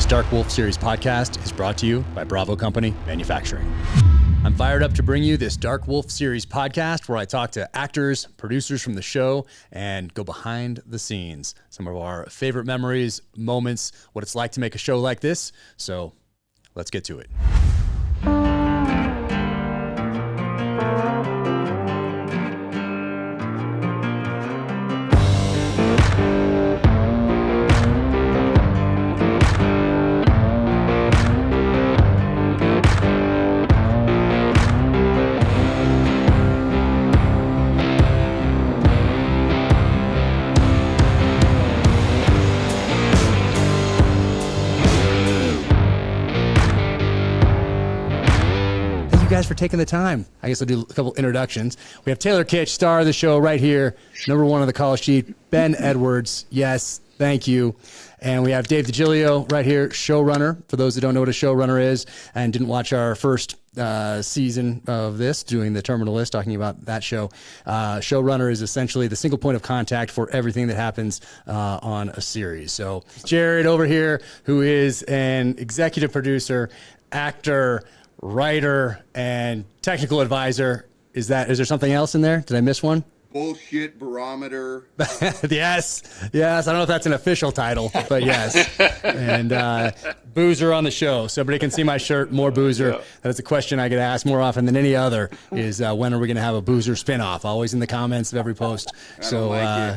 This Dark Wolf series podcast is brought to you by Bravo Company Manufacturing. I'm fired up to bring you this Dark Wolf series podcast where I talk to actors, producers from the show, and go behind the scenes. Some of our favorite memories, moments, what it's like to make a show like this. So let's get to it. For taking the time. I guess I'll do a couple introductions. We have Taylor Kitsch, star of the show right here, number one on the call sheet. Ben Edwards, yes, thank you. And we have Dave DiGilio right here, showrunner, for those that don't know what a showrunner is and didn't watch our first season of this, doing the Terminal List, talking about that show. Showrunner is essentially the single point of contact for everything that happens on a series. So Jared over here, who is an executive producer, actor, writer, and technical advisor. Is there something else in there? Did I miss one? Bullshit barometer. Yes. I don't know if that's an official title, but yes. And boozer on the show. Somebody can see my shirt, more boozer. Yeah. That's a question I get asked more often than any other is when are we going to have a boozer spinoff? Always in the comments of every post. So,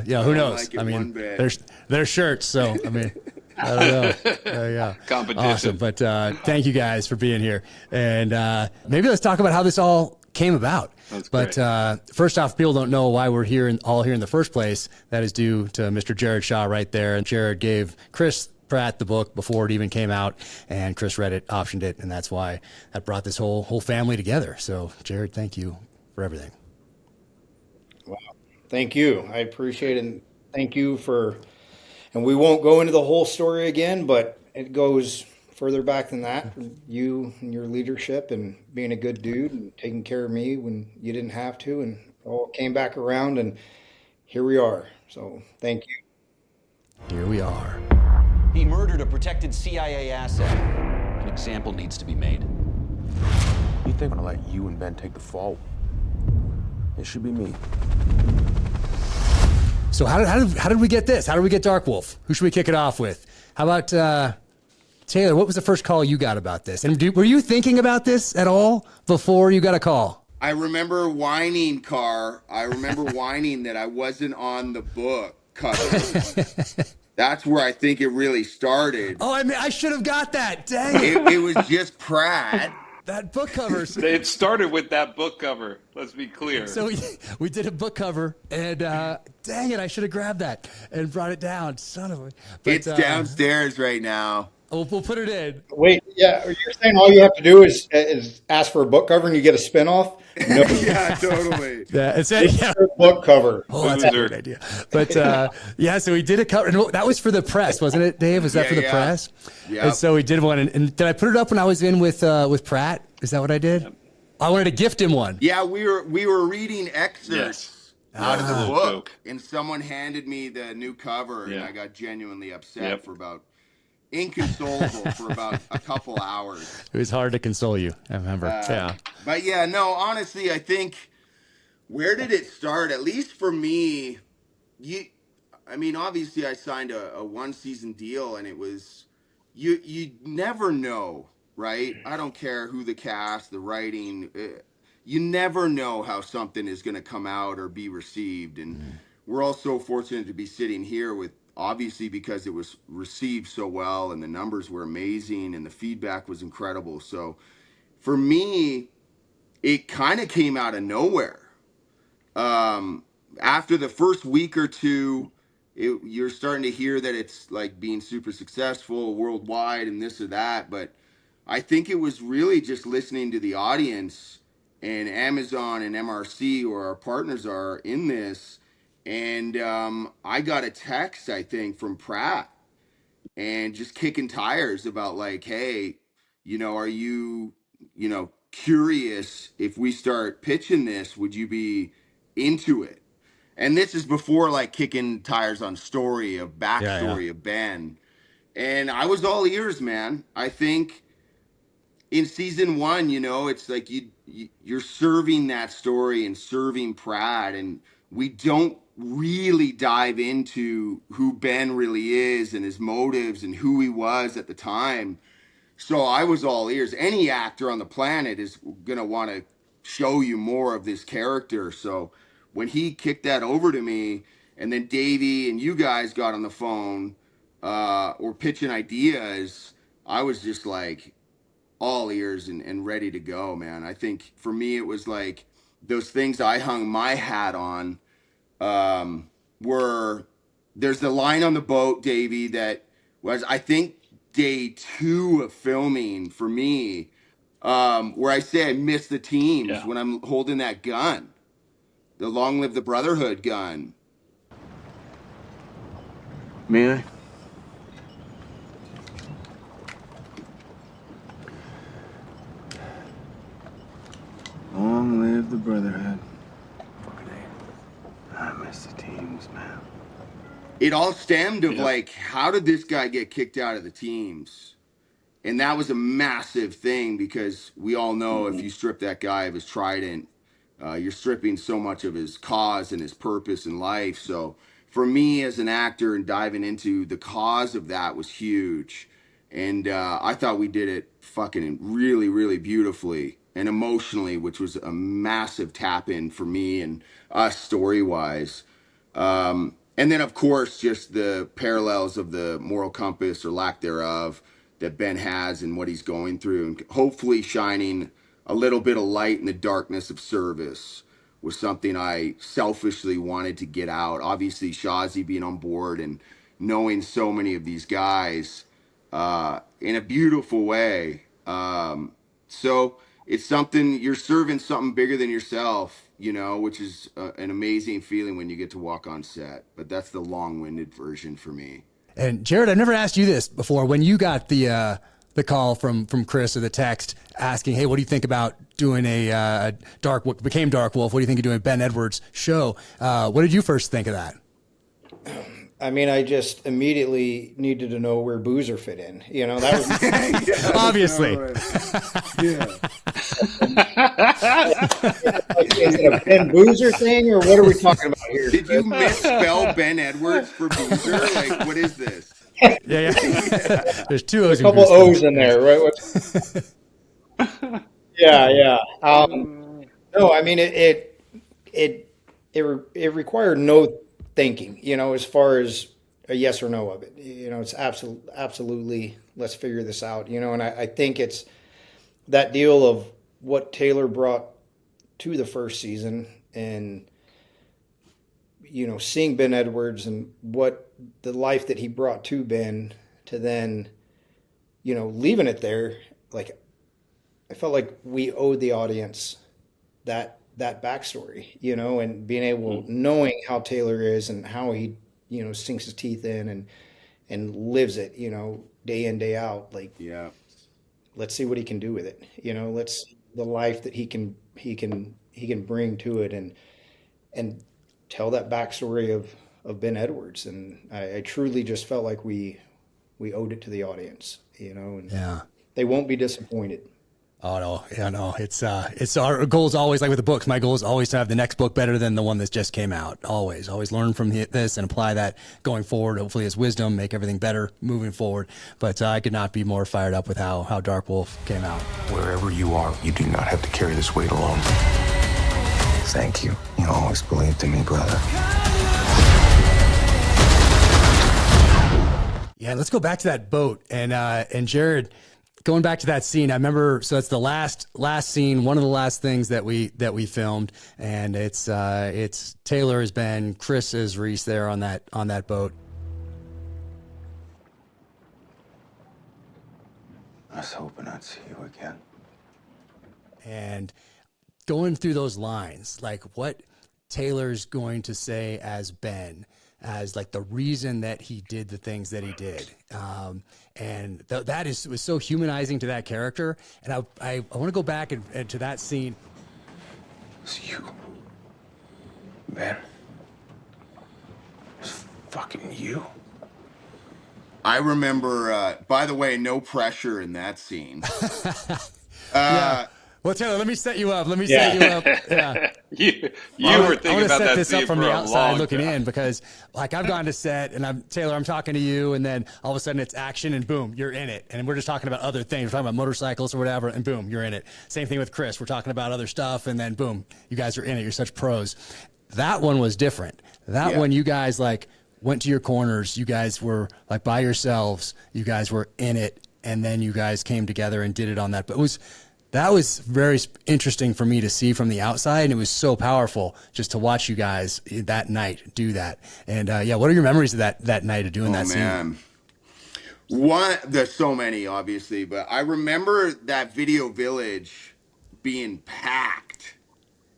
who knows? Like there's shirts. So, I mean, I don't know. Yeah. Competition. Awesome. But thank you guys for being here. And maybe let's talk about how this all came about. But first off, people don't know why we're all here in the first place. That is due to Mr. Jared Shaw right there. And Jared gave Chris Pratt the book before it even came out, and Chris read it, optioned it, and that's why that brought this whole family together. So, Jared, thank you for everything. Wow. Thank you. I appreciate it. And thank you for... And we won't go into the whole story again, but it goes further back than that. You and your leadership and being a good dude and taking care of me when you didn't have to, and all came back around, and here we are. So thank you. Here we are. He murdered a protected CIA asset. An example needs to be made. You think I'm gonna let you and Ben take the fall? It should be me. So how did we get this? How did we get Dark Wolf? Who should we kick it off with? How about Taylor? What was the first call you got about this? And were you thinking about this at all before you got a call? I remember whining that I wasn't on the book cover. That's where I think it really started. Oh, I should have got that. Dang it. It was just Pratt. That book cover. It started with that book cover. Let's be clear. So we did a book cover, and dang it, I should have grabbed that and brought it down. Son of a... But, it's downstairs right now. We'll put it in. Wait, yeah, you're saying all you have to do is ask for a book cover and you get a spinoff? No. Yeah, totally. Yeah, it's a book cover. Oh, that's a good idea. But so we did a cover. And that was for the press, wasn't it, Dave? Was that for the press? Yeah. And so we did one. And did I put it up when I was in with Pratt? Is that what I did? Yep. I wanted to gift him one. Yeah, we were reading excerpts out of the book, and someone handed me the new cover, and I got genuinely upset for about inconsolable for about a couple hours. It was hard to console you, I remember. But yeah, no, honestly, I think, where did it start? At least for me, obviously I signed a one-season deal, and it was, you never know, right? I don't care who the cast, the writing, you never know how something is going to come out or be received. And we're all so fortunate to be sitting here with, obviously, because it was received so well and the numbers were amazing and the feedback was incredible. So for me, it kind of came out of nowhere. After the first week or two, you're starting to hear that it's like being super successful worldwide and this or that. But I think it was really just listening to the audience, and Amazon and MRC, where our partners are in this. And I got a text, I think, from Pratt, and just kicking tires about like, hey, are you, curious if we start pitching this, would you be into it? And this is before like kicking tires on backstory of Ben. And I was all ears, man. I think in season 1, you know, it's like you're serving that story and serving Pratt, and we don't really dive into who Ben really is and his motives and who he was at the time. So I was all ears. Any actor on the planet is gonna want to show you more of this character. So when he kicked that over to me, and then Davey and you guys got on the phone or pitching ideas, I was just like all ears and ready to go, man. I think for me it was like those things I hung my hat on were there's the line on the boat, Davey, that was I think day 2 of filming for me, where I say I miss the teams when I'm holding that gun, the Long Live the Brotherhood gun. May I? Long live the Brotherhood. Fucking A. I miss the teams, man. It all stemmed of like, how did this guy get kicked out of the teams? And that was a massive thing because we all know if you strip that guy of his trident, you're stripping so much of his cause and his purpose in life. So for me as an actor and diving into the cause of that was huge. And I thought we did it fucking really, really beautifully and emotionally, which was a massive tap in for me and us story wise. And then, of course, just the parallels of the moral compass or lack thereof that Ben has and what he's going through, and hopefully shining a little bit of light in the darkness of service was something I selfishly wanted to get out. Obviously, Shazi being on board and knowing so many of these guys in a beautiful way. So it's something you're serving something bigger than yourself, you know, which is an amazing feeling when you get to walk on set. But that's the long-winded version for me. And Jared, I've never asked you this before. When you got the call from Chris or the text asking, "Hey, what do you think about doing a what became Dark Wolf? What do you think of doing Ben Edwards' show?" What did you first think of that? I mean, I just immediately needed to know where Boozer fit in. You know, that was Yeah, obviously. yeah. like, is it a Ben Boozer thing, or what are we talking about here? Did you misspell Ben Edwards for Boozer? Like, what is this? Yeah. There's two O's. A couple O's in there, right? Yeah. No, I mean it required no thinking, you know, as far as a yes or no of it. You know, it's absolutely let's figure this out, you know, and I think it's that deal of what Taylor brought to the first season and, you know, seeing Ben Edwards and what the life that he brought to Ben to then, you know, leaving it there, like I felt like we owed the audience that backstory, you know, and being able, knowing how Taylor is and how he, you know, sinks his teeth in and lives it, you know, day in, day out. Like, Yeah. let's see what he can do with it. You know, the life that he can bring to it and tell that backstory of Ben Edwards. And I truly just felt like we owed it to the audience, you know, and Yeah. they won't be disappointed. Oh no, yeah, no. It's our goal is always like with the books. My goal is always to have the next book better than the one that just came out. Always learn from this and apply that going forward. Hopefully, as wisdom, make everything better moving forward. But I could not be more fired up with how Dark Wolf came out. Wherever you are, you do not have to carry this weight alone. Thank you. You always believed in me, brother. Yeah, let's go back to that boat and Jared. Going back to that scene, I remember. So it's the last scene, one of the last things that we filmed, and it's Taylor has been, Chris is Reese there on that boat. I was hoping I'd see you again. And going through those lines, like what Taylor's going to say as Ben, as like the reason that he did the things that he did. And that was so humanizing to that character. And I want to go back and to that scene. It's you, Ben. It's fucking you. I remember, by the way, no pressure in that scene. Yeah. Well, Taylor, let me set you up. Yeah. Yeah. You were I thinking want to about set that this up scene from for the a outside long looking time. in, because like I've gone to set and I'm talking to you, and then all of a sudden it's action and boom, you're in it. And we're just talking about other things. We're talking about motorcycles or whatever, and boom, you're in it. Same thing with Chris. We're talking about other stuff, and then boom, you guys are in it. You're such pros. That one was different. That one, you guys like went to your corners. You guys were like by yourselves. You guys were in it, and then you guys came together and did it on that. But that was very interesting for me to see from the outside, and it was so powerful just to watch you guys that night do that. And yeah, what are your memories of that night of doing that scene? There's so many, obviously, but I remember that video village being packed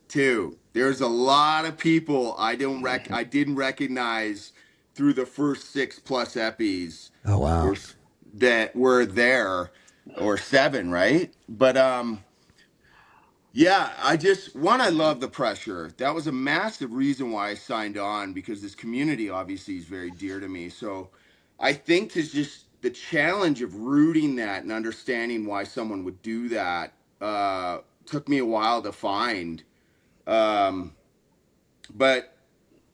too. There's a lot of people I didn't recognize through the first 6+ epis. Oh wow! That were there, or 7, right? But yeah, I love the pressure. That was a massive reason why I signed on, because this community obviously is very dear to me. So I think it's just the challenge of rooting that and understanding why someone would do that took me a while to find. But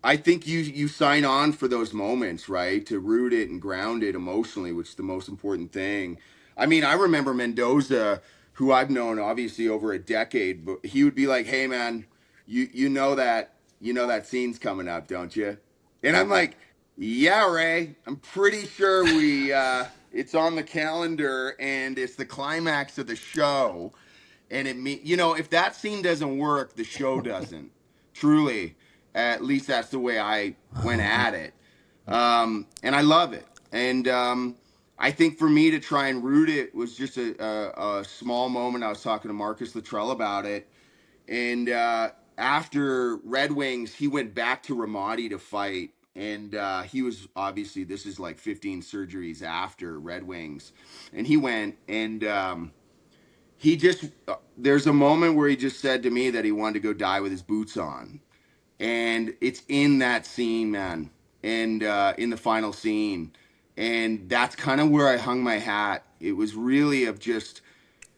I think you sign on for those moments, right? To root it and ground it emotionally, which is the most important thing. I mean, I remember Mendoza, who I've known obviously over a decade, but he would be like, "Hey man, you know that scene's coming up, don't you?" And I'm like, "Yeah, Ray, I'm pretty sure we it's on the calendar and it's the climax of the show." And if that scene doesn't work, the show doesn't. Truly, at least that's the way I went at it. And I love it. And I think for me to try and root it was just a small moment. I was talking to Marcus Luttrell about it. And after Red Wings, he went back to Ramadi to fight. And he was obviously, this is like 15 surgeries after Red Wings. And he went and he just there's a moment where he just said to me that he wanted to go die with his boots on, and it's in that scene, man, and in the final scene, and that's kind of where I hung my hat. It was really of just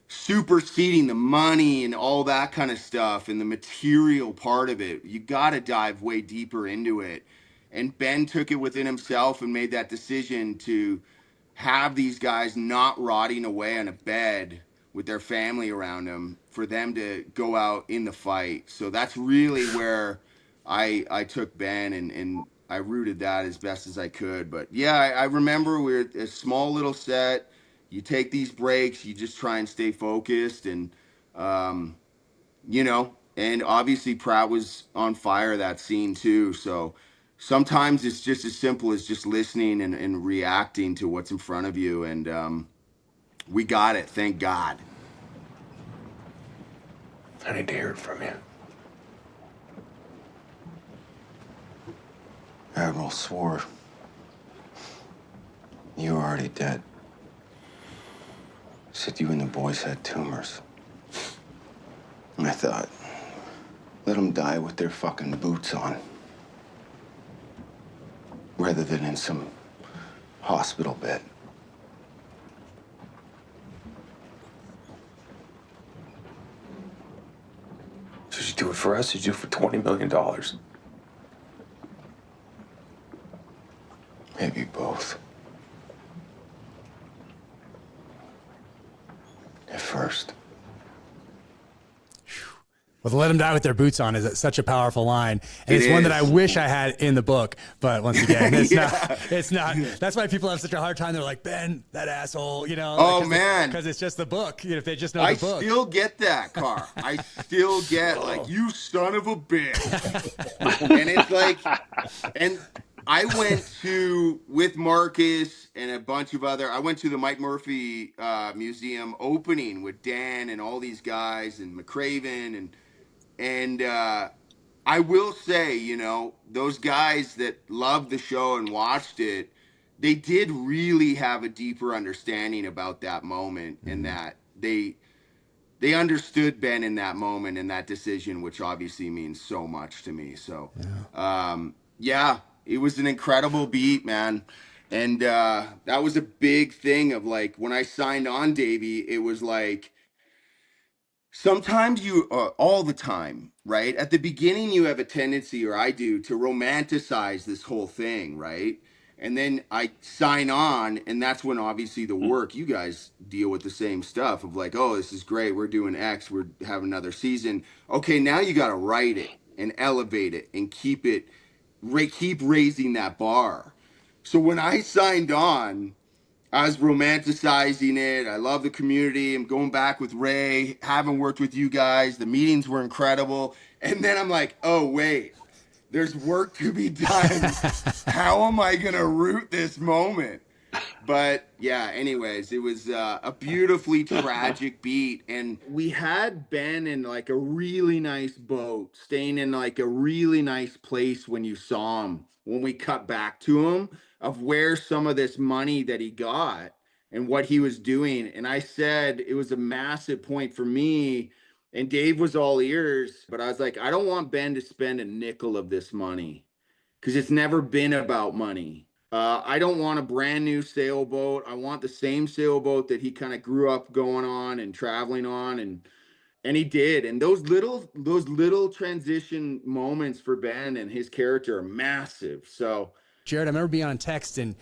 superseding the money and all that kind of stuff and the material part of it. You got to dive way deeper into it, and Ben took it within himself and made that decision to have these guys not rotting away on a bed with their family around them, for them to go out in the fight. So that's really where I took Ben and I rooted that as best as I could. But yeah, I remember we were a small little set. You take these breaks, you just try and stay focused, and and obviously Pratt was on fire that scene too. So sometimes it's just as simple as just listening and reacting to what's in front of you. And we got it, thank God. I need to hear it from you. Admiral swore you were already dead. Said you and the boys had tumors. And I thought, let them die with their fucking boots on, rather than in some hospital bed. Did you do it for us? Did you do it for $20 million? Maybe both. At first. Well, to let them die with their boots on is such a powerful line. And it's one that I wish I had in the book. But once again, it's not. That's why people have such a hard time. They're like, Ben, that asshole, Oh, man. Because it's just the book. If they just know the book. I still get that, Carr. I still get, like, you son of a bitch. And it's like, and I went with Marcus and a bunch of I went to the Mike Murphy Museum opening with Dan and all these guys and McCraven and I will say, those guys that loved the show and watched it, they did really have a deeper understanding about that moment, and that they understood Ben in that moment and that decision, which obviously means so much to me. So, yeah, it was an incredible beat, man. And that was a big thing of like when I signed on, Davey, it was like sometimes you, all the time, right? At the beginning, you have a tendency, or I do, to romanticize this whole thing, right? And then I sign on, and that's when obviously the work, you guys deal with the same stuff of like, oh, this is great. We're doing X. We're having another season. Okay, now you got to write it and elevate it and keep it, keep raising that bar. So when I signed on, I was romanticizing it. I love the community. I'm going back with Ray, having worked with you guys. The meetings were incredible. And then I'm like, oh, wait, there's work to be done. How am I going to root this moment? But yeah, anyways, it was a beautifully tragic beat. And we had Ben in like a really nice boat, staying in like a really nice place when you saw him, when we cut back to him, of where some of this money that he got and what he was doing. And I said it was a massive point for me. And Dave was all ears, but I was like, I don't want Ben to spend a nickel of this money because it's never been about money. I don't want a brand new sailboat. I want the same sailboat that he kind of grew up going on and traveling on, and he did. And those little transition moments for Ben and his character are massive. So Jared, I remember being on text and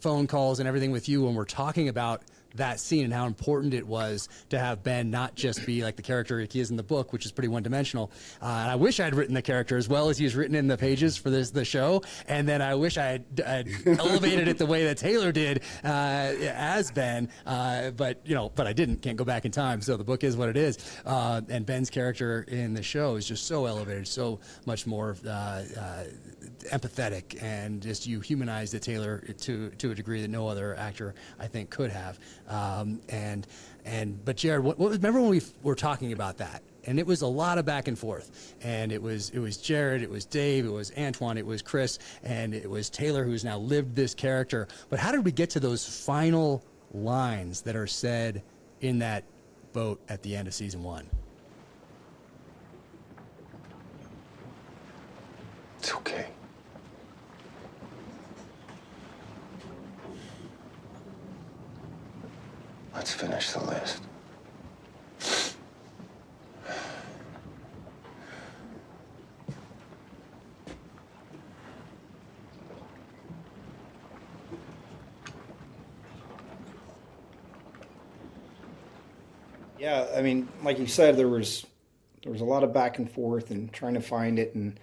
phone calls and everything with you when we're talking about that scene and how important it was to have Ben not just be like the character he is in the book, which is pretty one-dimensional. And I wish I had written the character as well as he's written in the pages for the show. And then I wish I had elevated it the way that Taylor did as Ben. But I didn't. Can't go back in time. So the book is what it is. And Ben's character in the show is just so elevated, so much more empathetic, and just you humanized it, Taylor, to a degree that no other actor I think could have. But Jared, remember when we were talking about that, and it was a lot of back and forth, and it was Jared, it was Dave, it was Antoine, it was Chris, and it was Taylor who's now lived this character. But how did we get to those final lines that are said in that boat at the end of season 1? It's okay. Let's finish the list. Yeah, I mean, like you said, there was a lot of back and forth and trying to find it and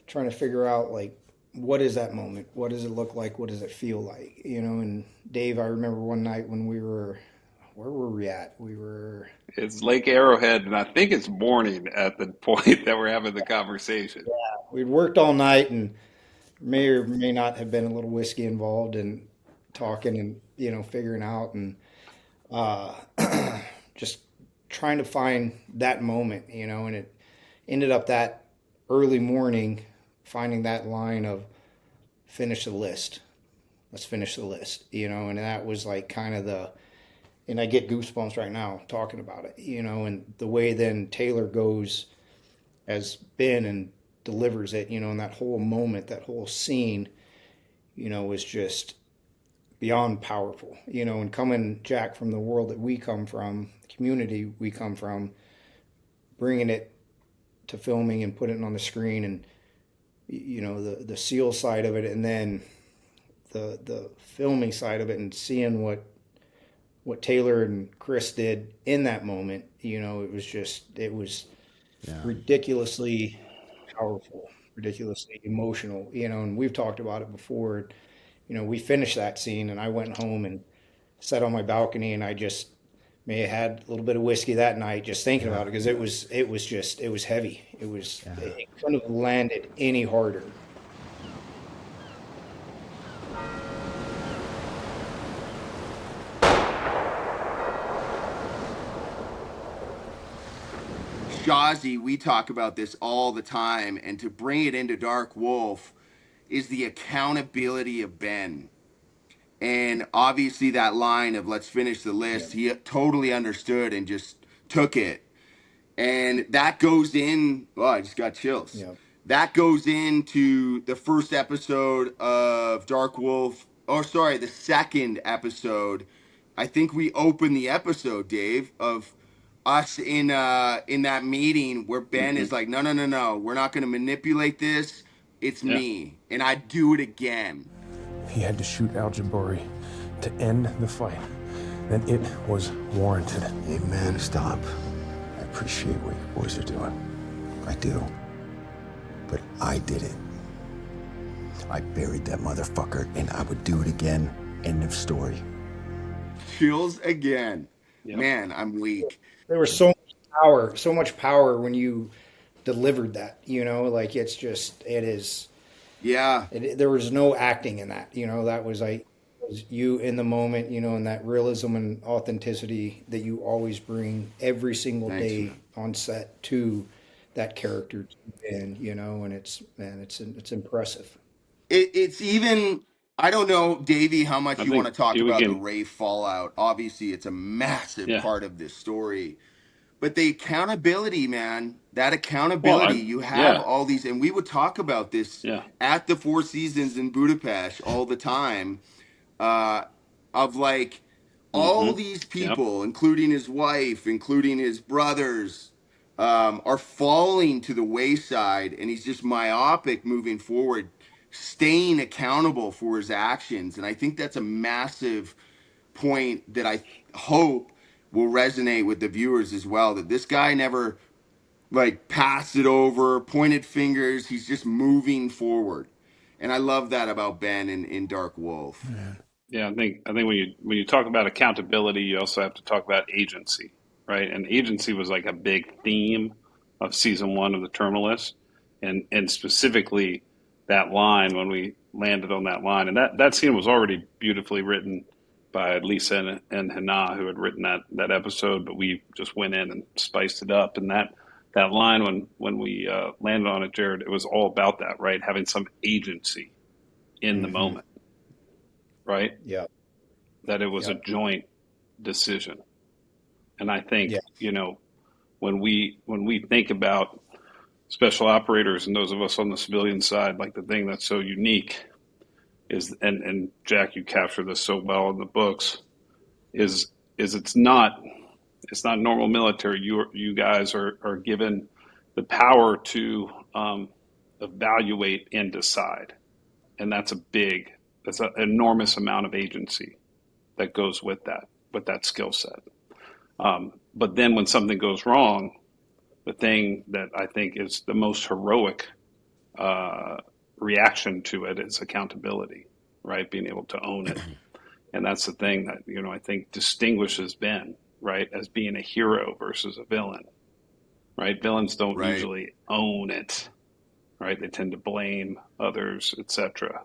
trying to figure out like what is that moment? What does it look like? What does it feel like? And Dave, I remember one night when where were we at? It's Lake Arrowhead, and I think it's morning at the point that we're having the conversation. We'd worked all night and may or may not have been a little whiskey involved and talking and figuring out and uh, just trying to find that moment, and it ended up that early morning finding that line of finish the list. Let's finish the list, and that was like kind of and I get goosebumps right now talking about it, and the way then Taylor goes as Ben and delivers it, and that whole moment, that whole scene, was just beyond powerful, and coming, Jack, from the world that we come from, the community we come from, bringing it to filming and putting it on the screen, and the seal side of it, and then the filming side of it, and seeing what Taylor and Chris did in that moment, it was ridiculously powerful, ridiculously emotional, and we've talked about it before. We finished that scene and I went home and sat on my balcony and I just may have had a little bit of whiskey that night just thinking about it, because it was heavy. It couldn't have landed any harder. Shazi, we talk about this all the time, and to bring it into Dark Wolf is the accountability of Ben. And obviously that line of let's finish the list, he totally understood and just took it. And that goes in, oh, I just got chills. Yeah. That goes into the first episode of Dark Wolf the second episode. I think we opened the episode, Dave, of us in that meeting where Ben is like, no, no, no, no, we're not going to manipulate this. It's me, and I'd do it again. He had to shoot Al Jabari to end the fight. Then it was warranted. Hey, man, stop. I appreciate what you boys are doing. I do. But I did it. I buried that motherfucker, and I would do it again. End of story. Chills again. Yep. Man, I'm weak. There was so much power when you delivered that, you know, like it is. Yeah. There was no acting in that, you know, that was you in the moment, you know, and that realism and authenticity that you always bring every single day on set to that character, and you know, and it's impressive. It's even, I don't know, Davey, how much you want to talk about the Ray fallout. Obviously, it's a massive part of this story. But the accountability, man, that accountability, you have all these, and we would talk about this at the Four Seasons in Budapest all the time, of like all these people, including his wife, including his brothers, are falling to the wayside, and he's just myopic moving forward, staying accountable for his actions. And I think that's a massive point that I hope will resonate with the viewers as well, that this guy never like passed it over, pointed fingers. He's just moving forward. And I love that about Ben in Dark Wolf. Yeah, I think when you talk about accountability, you also have to talk about agency, right? And agency was like a big theme of season 1 of The Terminalist, and specifically that line, when we landed on that line, and that scene was already beautifully written by Lisa and Hannah, who had written that episode, but we just went in and spiced it up. And that line, when we landed on it, Jared, it was all about that, right? Having some agency in the moment, right? Yeah. That it was a joint decision. And I think, you know, when we think about special operators and those of us on the civilian side, like the thing that's so unique is, and Jack, you capture this so well in the books, is it's not normal military. You guys are given the power to evaluate and decide, and that's an enormous amount of agency that goes with that skill set. But then when something goes wrong, the thing that I think is the most heroic reaction to it is accountability, right? Being able to own it. And that's the thing that, you know, I think distinguishes Ben, right, as being a hero versus a villain, right? Villains don't usually own it, right? They tend to blame others, etc.,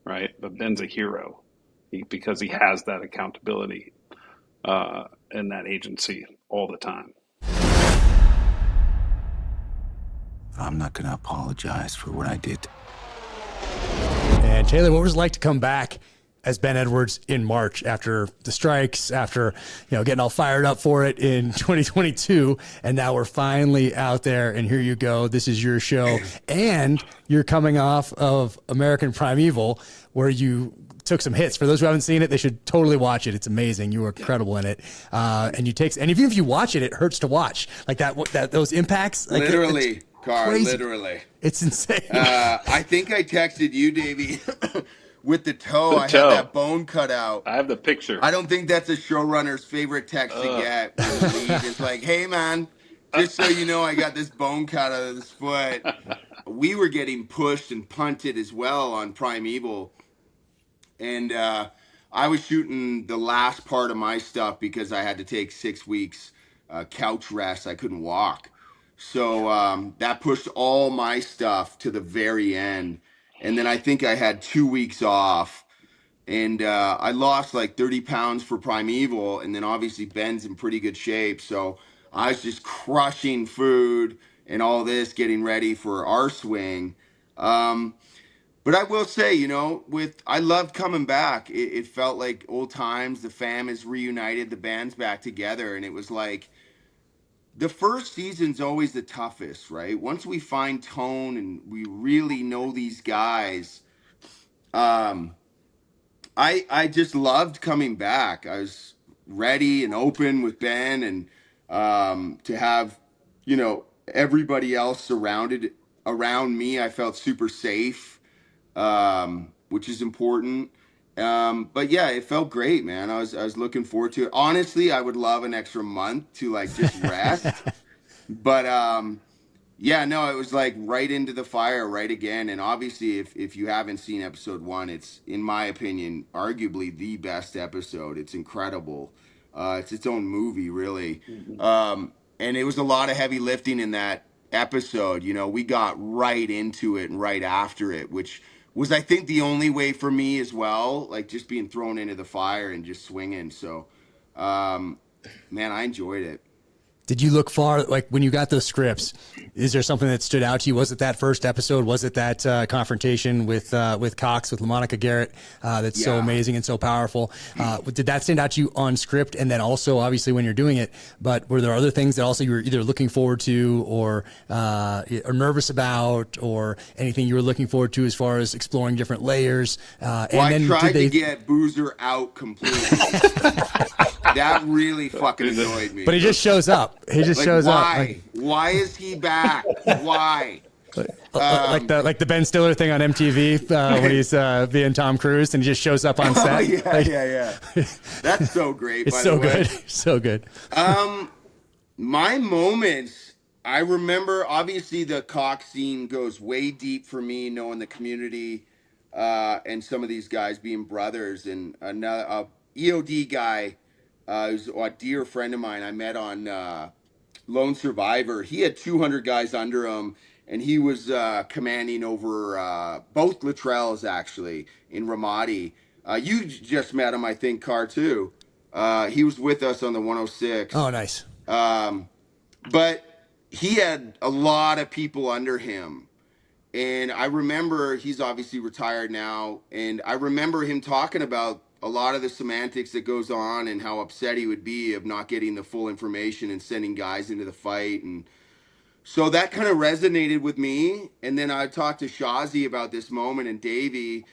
right? But Ben's a hero because he has that accountability and that agency all the time. I'm not going to apologize for what I did. And Taylor, what was it like to come back as Ben Edwards in March after the strikes, after, you know, getting all fired up for it in 2022, and now we're finally out there, and here you go. This is your show, and you're coming off of American Primeval, where you took some hits. For those who haven't seen it, they should totally watch it. It's amazing. You were incredible in it, and even if you watch it, it hurts to watch. Like those impacts. Like literally. Car, crazy. Literally. It's insane. I think I texted you, Davey, with the toe. I had that bone cut out. I have the picture. I don't think that's a showrunner's favorite text to get. When the lead is like, hey, man, just so you know, I got this bone cut out of this foot. We were getting pushed and punted as well on Primeval. And I was shooting the last part of my stuff because I had to take 6 weeks couch rest. I couldn't walk. So that pushed all my stuff to the very end. And then I think I had 2 weeks off. And I lost like 30 pounds for Primeval. And then obviously Ben's in pretty good shape. So I was just crushing food and all this, getting ready for our swing. But I will say, you know, I loved coming back. It felt like old times. The fam is reunited. The band's back together. And it was like, the first season's always the toughest, right? Once we find tone and we really know these guys, I just loved coming back. I was ready and open with Ben, and to have, you know, everybody else surrounded around me, I felt super safe, which is important. But yeah, it felt great, man. I was looking forward to it. Honestly, I would love an extra month to like just rest. But yeah, no, it was like right into the fire, right again. And obviously, if you haven't seen episode 1, it's, in my opinion, arguably the best episode. It's incredible. It's its own movie, really. And it was a lot of heavy lifting in that episode. You know, we got right into it and right after it, which was, I think, the only way for me as well, like just being thrown into the fire and just swinging. So, man, I enjoyed it. Did you look far, like when you got those scripts, is there something that stood out to you? Was it that first episode? Was it that confrontation with Cox, with LaMonica Garrett, that's so amazing and so powerful? Did that stand out to you on script? And then also, obviously, when you're doing it, but were there other things that also you were either looking forward to or nervous about, or anything you were looking forward to as far as exploring different layers? Well, I tried to get Boozer out completely. That really fucking annoyed me. But he just shows up. He just shows up. Like, why is he back? Why? Like the Ben Stiller thing on MTV when he's being Tom Cruise and he just shows up on set. Oh, yeah. That's so great. It's so good. So good. My moments, I remember, obviously the Cox scene goes way deep for me, knowing the community and some of these guys being brothers, and another EOD guy who's a dear friend of mine I met on Lone Survivor. He had 200 guys under him, and he was commanding over both Luttrells, actually, in Ramadi. You just met him, I think, Carr, too. He was with us on the 106. Oh, nice. But he had a lot of people under him. And I remember, he's obviously retired now, and I remember him talking about a lot of the semantics that goes on and how upset he would be of not getting the full information and sending guys into the fight. And so that kind of resonated with me. And then I talked to Shazi about this moment and Davey,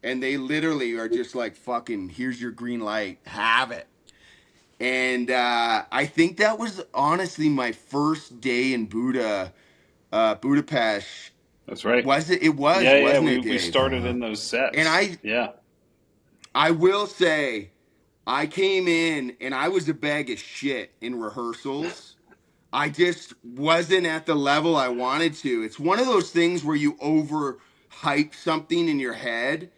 and they literally are just like, fucking, here's your green light, have it. And I think that was honestly my first day in Budapest. That's right. Was it? It was, yeah, wasn't yeah. it, Dave? We started in those sets. And I will say, I came in and I was a bag of shit in rehearsals. I just wasn't at the level I wanted to. It's one of those things where you overhype something in your head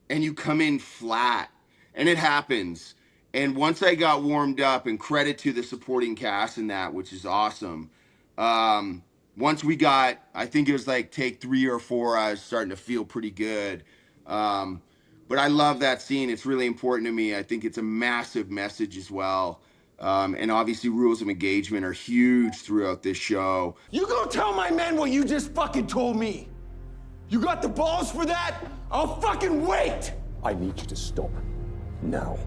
and you come in flat. And it happens. And once I got warmed up, and credit to the supporting cast in that, which is awesome. Once we got, I think it was like take 3 or 4, I was starting to feel pretty good. But I love that scene. It's really important to me. I think it's a massive message as well. And obviously rules of engagement are huge throughout this show. You gonna tell my men what you just fucking told me? You got the balls for that? I'll fucking wait! I need you to stop now.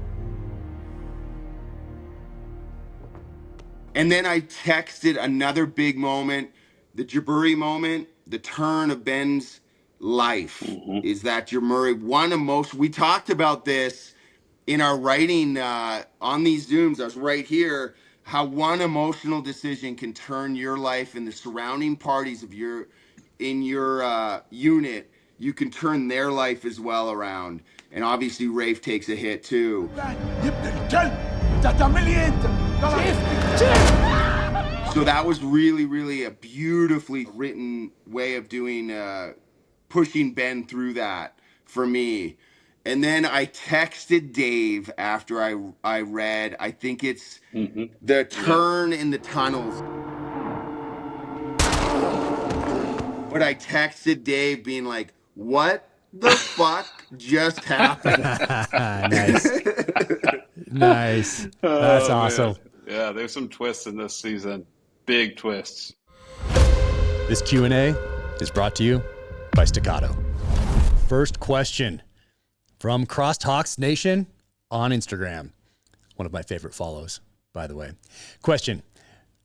And then I texted another big moment, the Jaburi moment, the turn of Ben's life. Is that Jaburi, one emotion? We talked about this in our writing on these Zooms. I was right here. How one emotional decision can turn your life and the surrounding parties of your unit. You can turn their life as well around. And obviously Rafe takes a hit too. So that was really, really a beautifully written way of doing, pushing Ben through that for me. And then I texted Dave after I read, I think it's the turn in the tunnels. But I texted Dave being like, what the fuck just happened? Nice. Nice. That's awesome. Man. Yeah, there's some twists in this season. Big twists. This Q&A is brought to you by Staccato. First question from Crosshawks Nation on Instagram. One of my favorite follows, by the way. Question: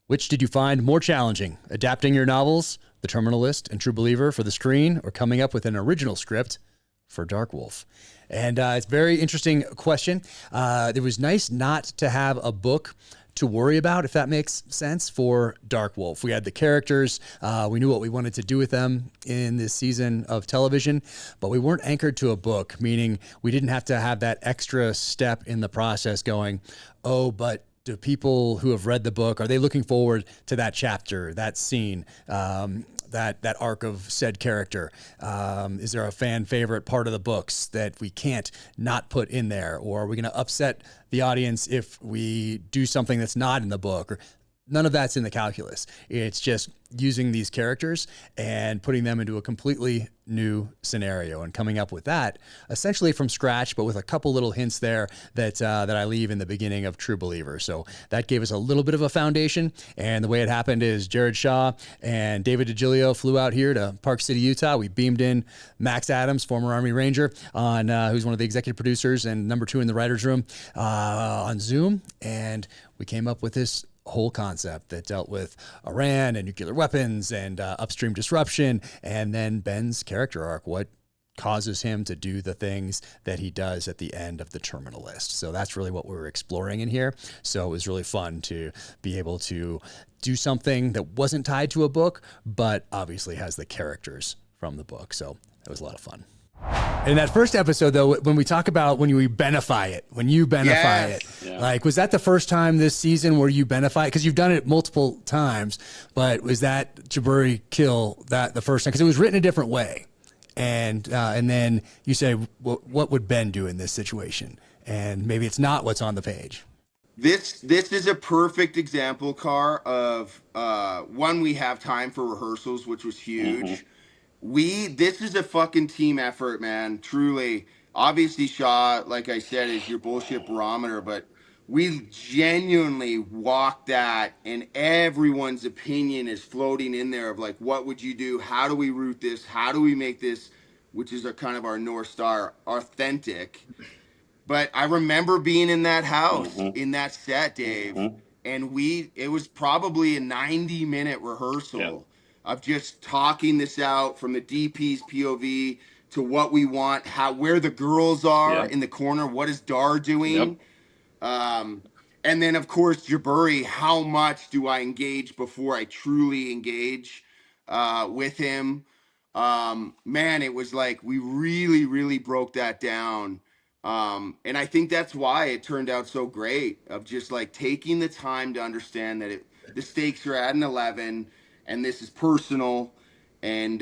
which did you find more challenging, adapting your novels, The Terminalist and True Believer, for the screen, or coming up with an original script for Dark Wolf? And it's a very interesting question. It was nice not to have a book to worry about, if that makes sense, for Dark Wolf. We had the characters, we knew what we wanted to do with them in this season of television, but we weren't anchored to a book, meaning we didn't have to have that extra step in the process going, oh, but do people who have read the book, are they looking forward to that chapter, that scene, that arc of said character? Is there a fan favorite part of the books that we can't not put in there? Or are we going to upset the audience if we do something that's not in the book? Or none of that's in the calculus. It's just using these characters and putting them into a completely new scenario and coming up with that essentially from scratch, but with a couple little hints there that I leave in the beginning of True Believer. So that gave us a little bit of a foundation. And the way it happened is Jared Shaw and David DiGilio flew out here to Park City, Utah. We beamed in Max Adams, former Army Ranger, on who's one of the executive producers and number 2 in the writer's room, on Zoom. And we came up with this whole concept that dealt with Iran and nuclear weapons and upstream disruption, and then Ben's character arc, what causes him to do the things that he does at the end of the Terminal List. So that's really what we were exploring in here. So it was really fun to be able to do something that wasn't tied to a book, but obviously has the characters from the book. So it was a lot of fun. In that first episode, though, when we talk about when you Benify it, like, was that the first time this season where you Benify? Because you've done it multiple times, but was that Jaburi kill that the first time? Because it was written a different way. And then you say, what would Ben do in this situation? And maybe it's not what's on the page. This is a perfect example, Carr, of one, we have time for rehearsals, which was huge. Mm-hmm. This is a fucking team effort, man. Truly. Obviously, Shaw, like I said, is your bullshit barometer, but we genuinely walk that, and everyone's opinion is floating in there of like, what would you do? How do we root this? How do we make this, which is kind of our North Star, authentic? But I remember being in that house, in that set, Dave, and it was probably a 90-minute rehearsal. Yeah. Of just talking this out from the DP's POV to what we want, where the girls are in the corner, what is Dar doing? And then, of course, Jaburi, how much do I engage before I truly engage with him? Man, it was like we really, really broke that down. And I think that's why it turned out so great, of just like taking the time to understand that the stakes are at an 11, and this is personal, and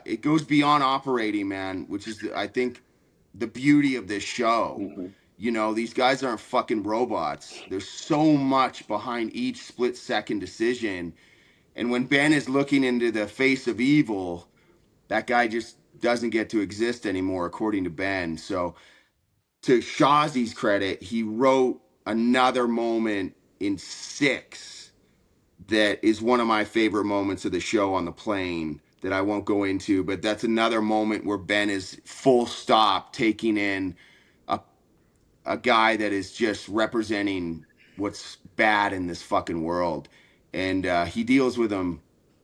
it goes beyond operating, man, which is, I think, the beauty of this show. Mm-hmm. You know, these guys aren't fucking robots. There's so much behind each split-second decision. And when Ben is looking into the face of evil, that guy just doesn't get to exist anymore, according to Ben. So to Shawzy's credit, he wrote another moment in 6 that is one of my favorite moments of the show on the plane that I won't go into, but that's another moment where Ben is full stop taking in a guy that is just representing what's bad in this fucking world. And he deals with them,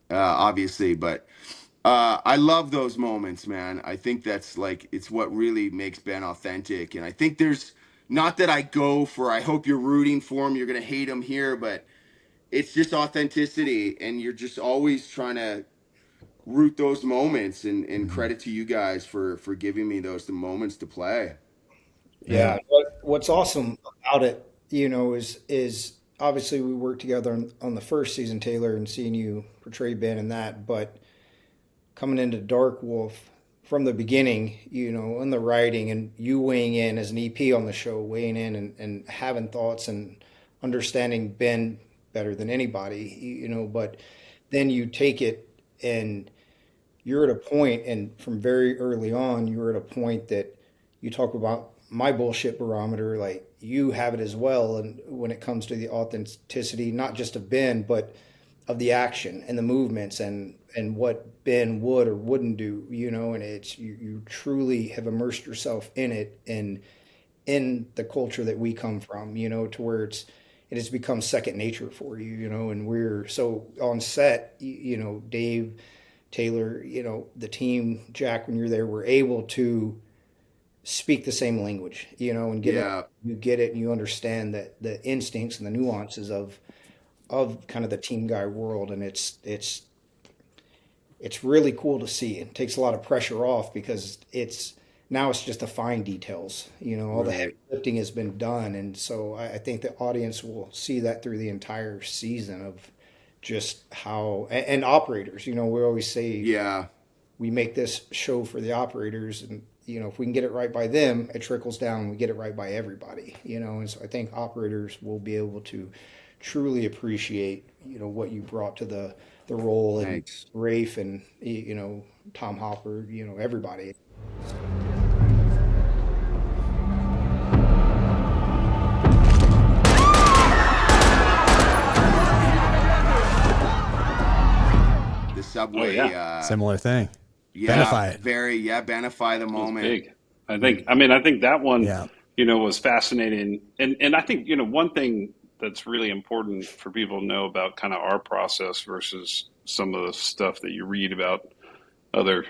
obviously, but I love those moments, man. I think that's like, it's what really makes Ben authentic. And I think there's, not that I go for, I hope you're rooting for him, you're going to hate him here, but it's just authenticity, and you're just always trying to root those moments, and credit to you guys for giving me the moments to play. Yeah. What's awesome about it, you know, is obviously we worked together on the first season, Taylor, and seeing you portray Ben in that, but coming into Dark Wolf from the beginning, you know, in the writing, and you weighing in as an EP on the show, weighing in and having thoughts and understanding Ben better than anybody, you know, but then you take it and you're at a point, and from very early on, you're at a point that you talk about my bullshit barometer, like you have it as well. And when it comes to the authenticity, not just of Ben, but of the action and the movements and what Ben would or wouldn't do, you know, and it's, you truly have immersed yourself in it and in the culture that we come from, you know, to where it has become second nature for you, you know, and we're so on set, you know, Dave, Taylor, you know, the team, Jack, when you're there, we're able to speak the same language, you know, and get Yeah. it, you get it, and you understand that the instincts and the nuances of kind of the team guy world, and it's really cool to see. It takes a lot of pressure off because now it's just the fine details, you know, all the heavy Right. lifting has been done, and so I think the audience will see that through the entire season of just how and operators, you know, we always say Yeah. we make this show for the operators, and you know, if we can get it right by them, it trickles down and we get it right by everybody, you know. And so I think operators will be able to truly appreciate, you know, what you brought to the role, and Thanks. Rafe, and you know, Tom Hopper, you know, everybody. The subway. Oh, yeah. Similar thing. Yeah. Benify it. Benify the It was moment. big. I think that one, Yeah. you know, was fascinating. And I think, you know, one thing that's really important for people to know about kind of our process versus some of the stuff that you read about other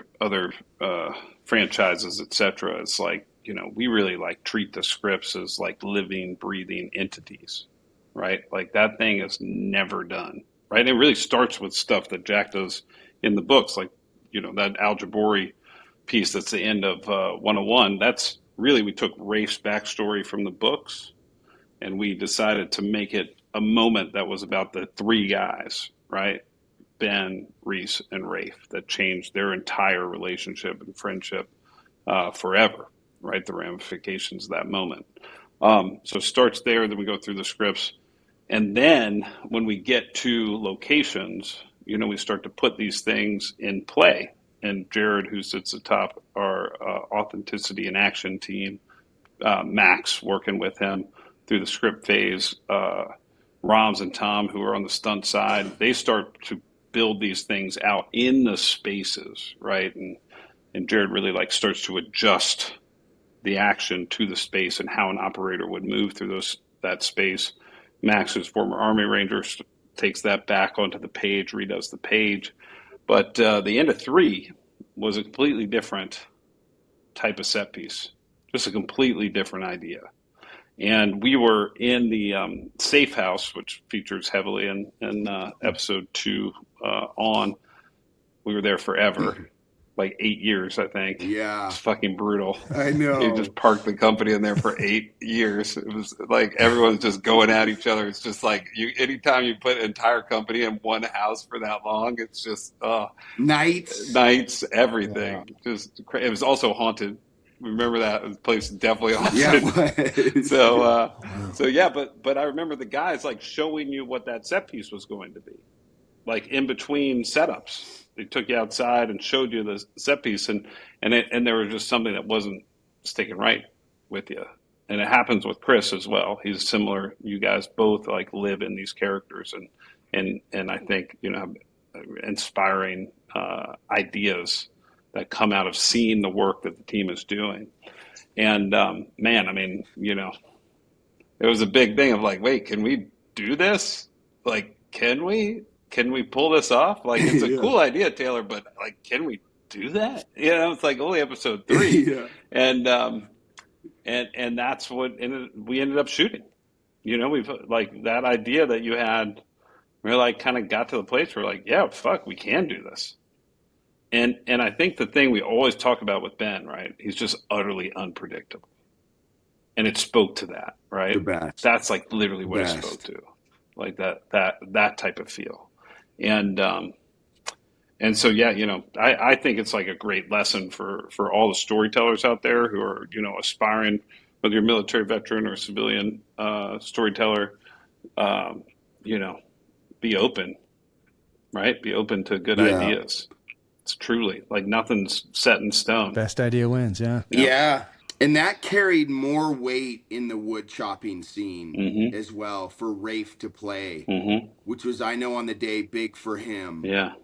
franchises, etc. It's like, you know, we really like treat the scripts as like living, breathing entities, right? Like that thing is never done, right? And it really starts with stuff that Jack does in the books, like, you know, that Al Jabori piece that's the end of 101. That's really, we took Rafe's backstory from the books and we decided to make it a moment that was about the three guys, right? Ben, Reese, and Rafe, that changed their entire relationship and friendship forever, right? The ramifications of that moment. So it starts there, then we go through the scripts. And then when we get to locations, you know, we start to put these things in play. And Jared, who sits atop our authenticity and action team, Max working with him through the script phase, Roms and Tom, who are on the stunt side, they start to build these things out in the spaces, right? And Jared really like starts to adjust the action to the space and how an operator would move through that space. Max, who's former Army Ranger, takes that back onto the page, redoes the page. But the end of 3 was a completely different type of set piece, just a completely different idea. And we were in the safe house, which features heavily in episode 2 on. We were there forever, like 8 years, I think. Yeah. It's fucking brutal. I know. You just parked the company in there for 8 years. It was like everyone's just going at each other. It's just like anytime you put an entire company in one house for that long, it's just nights, everything. Yeah. Just it was also haunted. Remember that place definitely haunted. Yeah, it was. So yeah, but I remember the guys like showing you what that set piece was going to be, like in between setups. They took you outside and showed you the set piece, and there was just something that wasn't sticking right with you. And it happens with Chris as well. He's similar. You guys both like live in these characters, and I think, you know, inspiring ideas that come out of seeing the work that the team is doing. And man, I mean, you know, it was a big thing of like, wait, can we do this? Like, can we pull this off? Like, it's a cool idea, Taylor, but like, can we do that? You know, it's like only episode 3. Yeah. And that's what we ended up shooting. You know, we've like that idea that you had, we like kind of got to the place where like, yeah, fuck, we can do this. And I think the thing we always talk about with Ben, right? He's just utterly unpredictable. And it spoke to that, right? The best. That's like literally what it spoke to. Like that type of feel. And so yeah, you know, I think it's like a great lesson for all the storytellers out there who are, you know, aspiring, whether you're a military veteran or a civilian storyteller, you know, be open, right? Be open to good ideas. It's truly like nothing's set in stone. Best idea wins. Yeah. Yeah. And that carried more weight in the wood chopping scene as well for Rafe to play, which was, I know on the day, big for him. Yeah.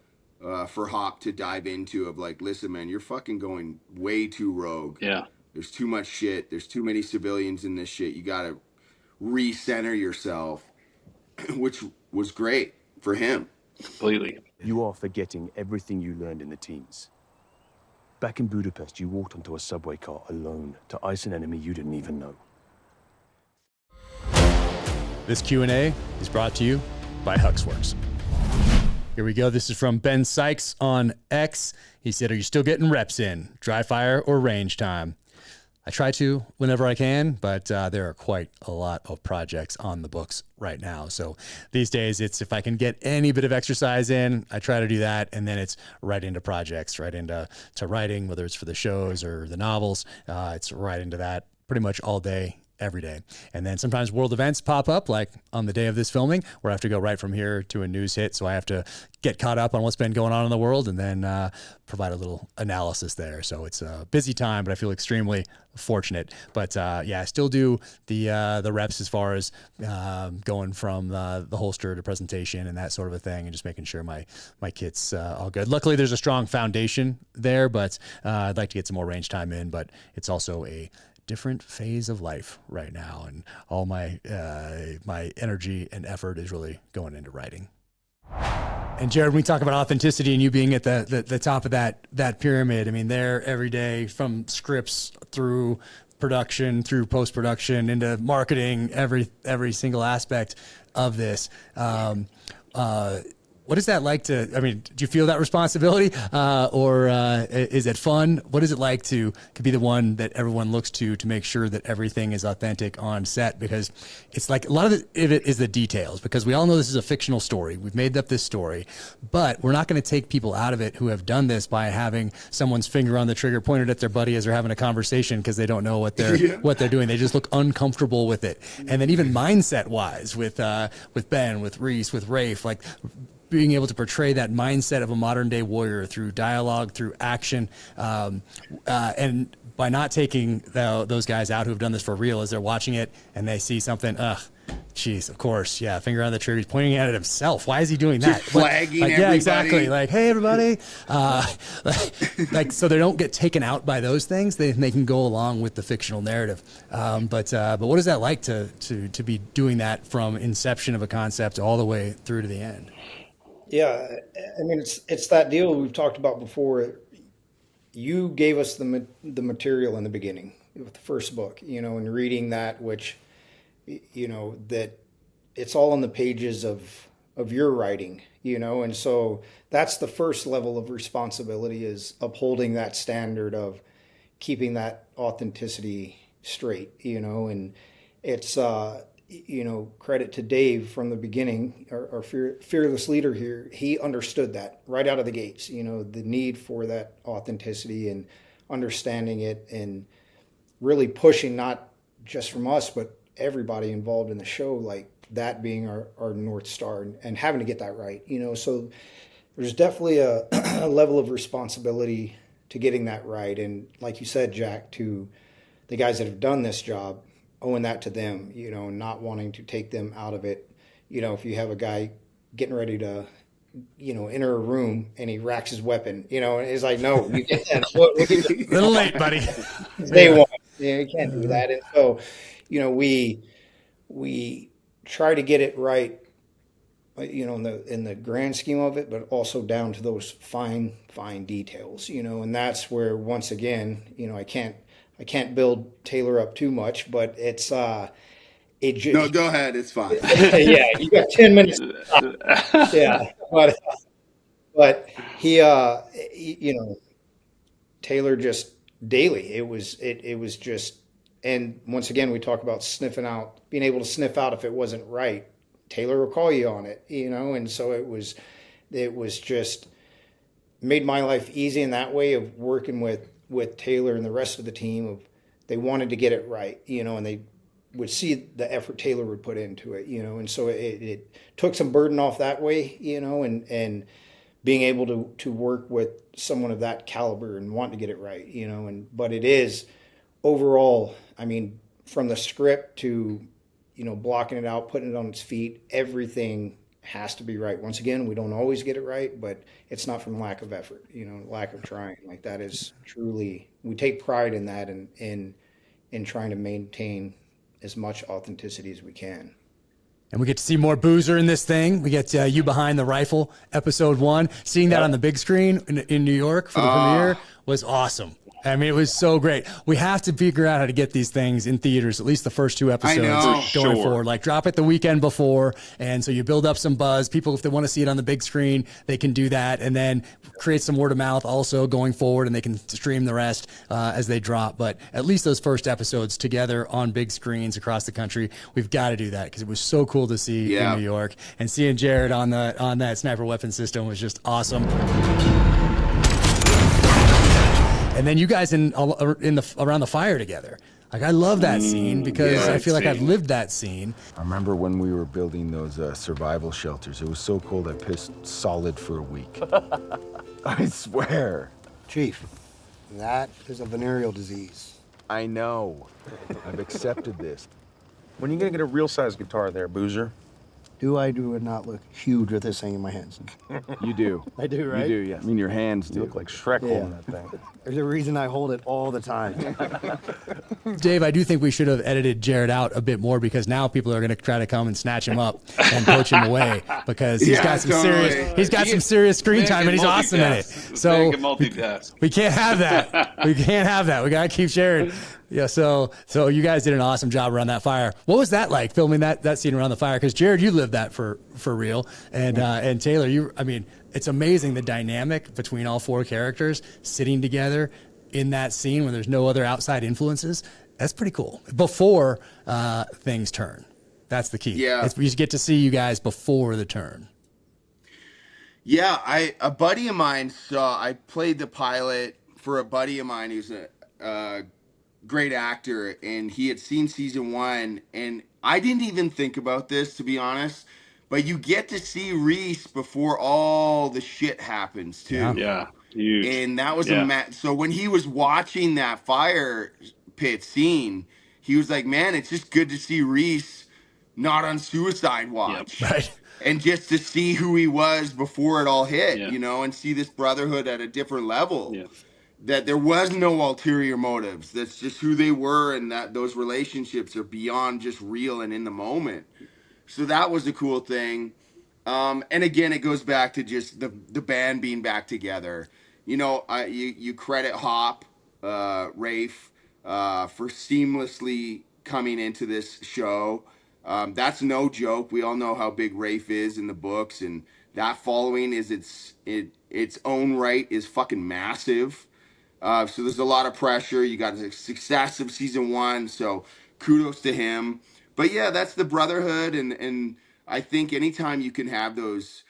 For Hop to dive into of like, listen, man, you're fucking going way too rogue. Yeah. There's too much shit. There's too many civilians in this shit. You got to recenter yourself, which was great for him. Completely. You are forgetting everything you learned in the teens. Back in Budapest, you walked onto a subway car alone to ice an enemy you didn't even know. This Q&A is brought to you by Huxworks. Here we go. This is from Ben Sykes on X. He said, are you still getting reps in? Dry fire or range time? I try to whenever I can, but there are quite a lot of projects on the books right now. So these days, it's if I can get any bit of exercise in, I try to do that. And then it's right into projects, right into writing, whether it's for the shows or the novels. It's right into that pretty much all day, every day. And then sometimes world events pop up, like on the day of this filming, where I have to go right from here to a news hit. So I have to get caught up on what's been going on in the world and then provide a little analysis there. So it's a busy time, but I feel extremely fortunate. But yeah, I still do the reps as far as going from the holster to presentation and that sort of a thing, and just making sure my kit's all good. Luckily, there's a strong foundation there, but I'd like to get some more range time in. But it's also a different phase of life right now, and all my my energy and effort is really going into writing. And Jared, when we talk about authenticity and you being at the top of that pyramid, I mean, there every day from scripts through production, through post-production, into marketing, every single aspect of this. What is that like I mean, do you feel that responsibility or is it fun? What is it like to be the one that everyone looks to make sure that everything is authentic on set? Because it's like a lot of it is the details, because we all know this is a fictional story. We've made up this story, but we're not going to take people out of it who have done this by having someone's finger on the trigger pointed at their buddy as they're having a conversation because they don't know what they're doing. They just look uncomfortable with it. And then even mindset wise with Ben, with Reese, with Rafe, like being able to portray that mindset of a modern day warrior through dialogue, through action, and by not taking those guys out who have done this for real as they're watching it and they see something, geez, of course, yeah, finger on the trigger, he's pointing at it himself. Why is he doing that? Just flagging everybody. Yeah, exactly. Like, hey, everybody. Like, so they don't get taken out by those things. They can go along with the fictional narrative. But what is that like to be doing that from inception of a concept all the way through to the end? Yeah, I mean, it's that deal we've talked about before. You gave us the material in the beginning with the first book, and reading that, which, that it's all in the pages of your writing, and so that's the first level of responsibility, is upholding that standard of keeping that authenticity straight, and it's, credit to Dave from the beginning, our fearless leader here. He understood that right out of the gates, the need for that authenticity and understanding it, and really pushing, not just from us, but everybody involved in the show, like that being our North Star, and having to get that right, so there's definitely a level of responsibility to getting that right. And like you said, Jack, to the guys that have done this job, owing that to them, not wanting to take them out of it. If you have a guy getting ready to, enter a room and he racks his weapon, and it's like, no, you can't. A little late, buddy. Day one. Yeah, you can't do that. And so, we try to get it right, in the grand scheme of it, but also down to those fine details, and that's where, once again, I can't build Taylor up too much, but it's no, go ahead, it's fine. Yeah, you got 10 minutes. Yeah, but he, Taylor just daily. It was just, and once again, we talk about being able to sniff out if it wasn't right. Taylor will call you on it, and so it was just made my life easy in that way of working with Taylor and the rest of the team. They wanted to get it right, and they would see the effort Taylor would put into it, and so it took some burden off that way, and being able to work with someone of that caliber and want to get it right, but it is overall, I mean, from the script to, blocking it out, putting it on its feet, everything has to be right. Once again, we don't always get it right, but it's not from lack of effort, lack of trying. Like, that is truly, we take pride in that, and in trying to maintain as much authenticity as we can. And we get to see more Boozer in this thing. We get You Behind the Rifle, episode 1. Seeing that on the big screen in New York for the premiere was awesome. I mean, it was so great. We have to figure out how to get these things in theaters, at least the first 2 episodes going forward. Like drop it the weekend before. And so you build up some buzz. People, if they want to see it on the big screen, they can do that. And then create some word of mouth also going forward, and they can stream the rest as they drop. But at least those first episodes together on big screens across the country, we've got to do that because it was so cool to see in New York. And seeing Jared on that sniper weapon system was just awesome. And then you guys around the fire together. Like, I love that scene because I feel like I've lived that scene. I remember when we were building those survival shelters. It was so cold I pissed solid for a week. I swear. Chief, that is a venereal disease. I know. I've accepted this. When are you gonna get a real size guitar there, Boozer? Do I do not look huge with this thing in my hands? You do. I do, right? You do, yeah. I mean, your hands do. You look like Shrek holding that thing. There's a reason I hold it all the time. Dave, I do think we should have edited Jared out a bit more because now people are going to try to come and snatch him up and poach him away because he's got some serious screen time and he's awesome in it. So we can't have that. We can't have that. We got to keep Jared. Yeah. So you guys did an awesome job around that fire. What was that like filming that scene around the fire? Because Jared, you lived that for real, and Taylor, it's amazing the dynamic between all 4 characters sitting together in that scene when there's no other outside influences. That's pretty cool. Before things turn. That's the key. Yeah. We get to see you guys before the turn. Yeah, a buddy of mine I played the pilot for a buddy of mine who's a great actor, and he had seen season 1, and I didn't even think about this, to be honest. But you get to see Reese before all the shit happens too. Yeah, huge. And that was so when he was watching that fire pit scene, he was like, "Man, it's just good to see Reese not on suicide watch, right? And just to see who he was before it all hit, and see this brotherhood at a different level. Yeah. That there was no ulterior motives. That's just who they were, and that those relationships are beyond just real and in the moment." So that was a cool thing. And again, it goes back to just the band being back together. You credit Hop, Rafe, for seamlessly coming into this show. That's no joke. We all know how big Rafe is in the books, and that following is its own right is fucking massive. So there's a lot of pressure. You got the success of season 1, so kudos to him. But yeah, that's the brotherhood, and I think anytime you can have those,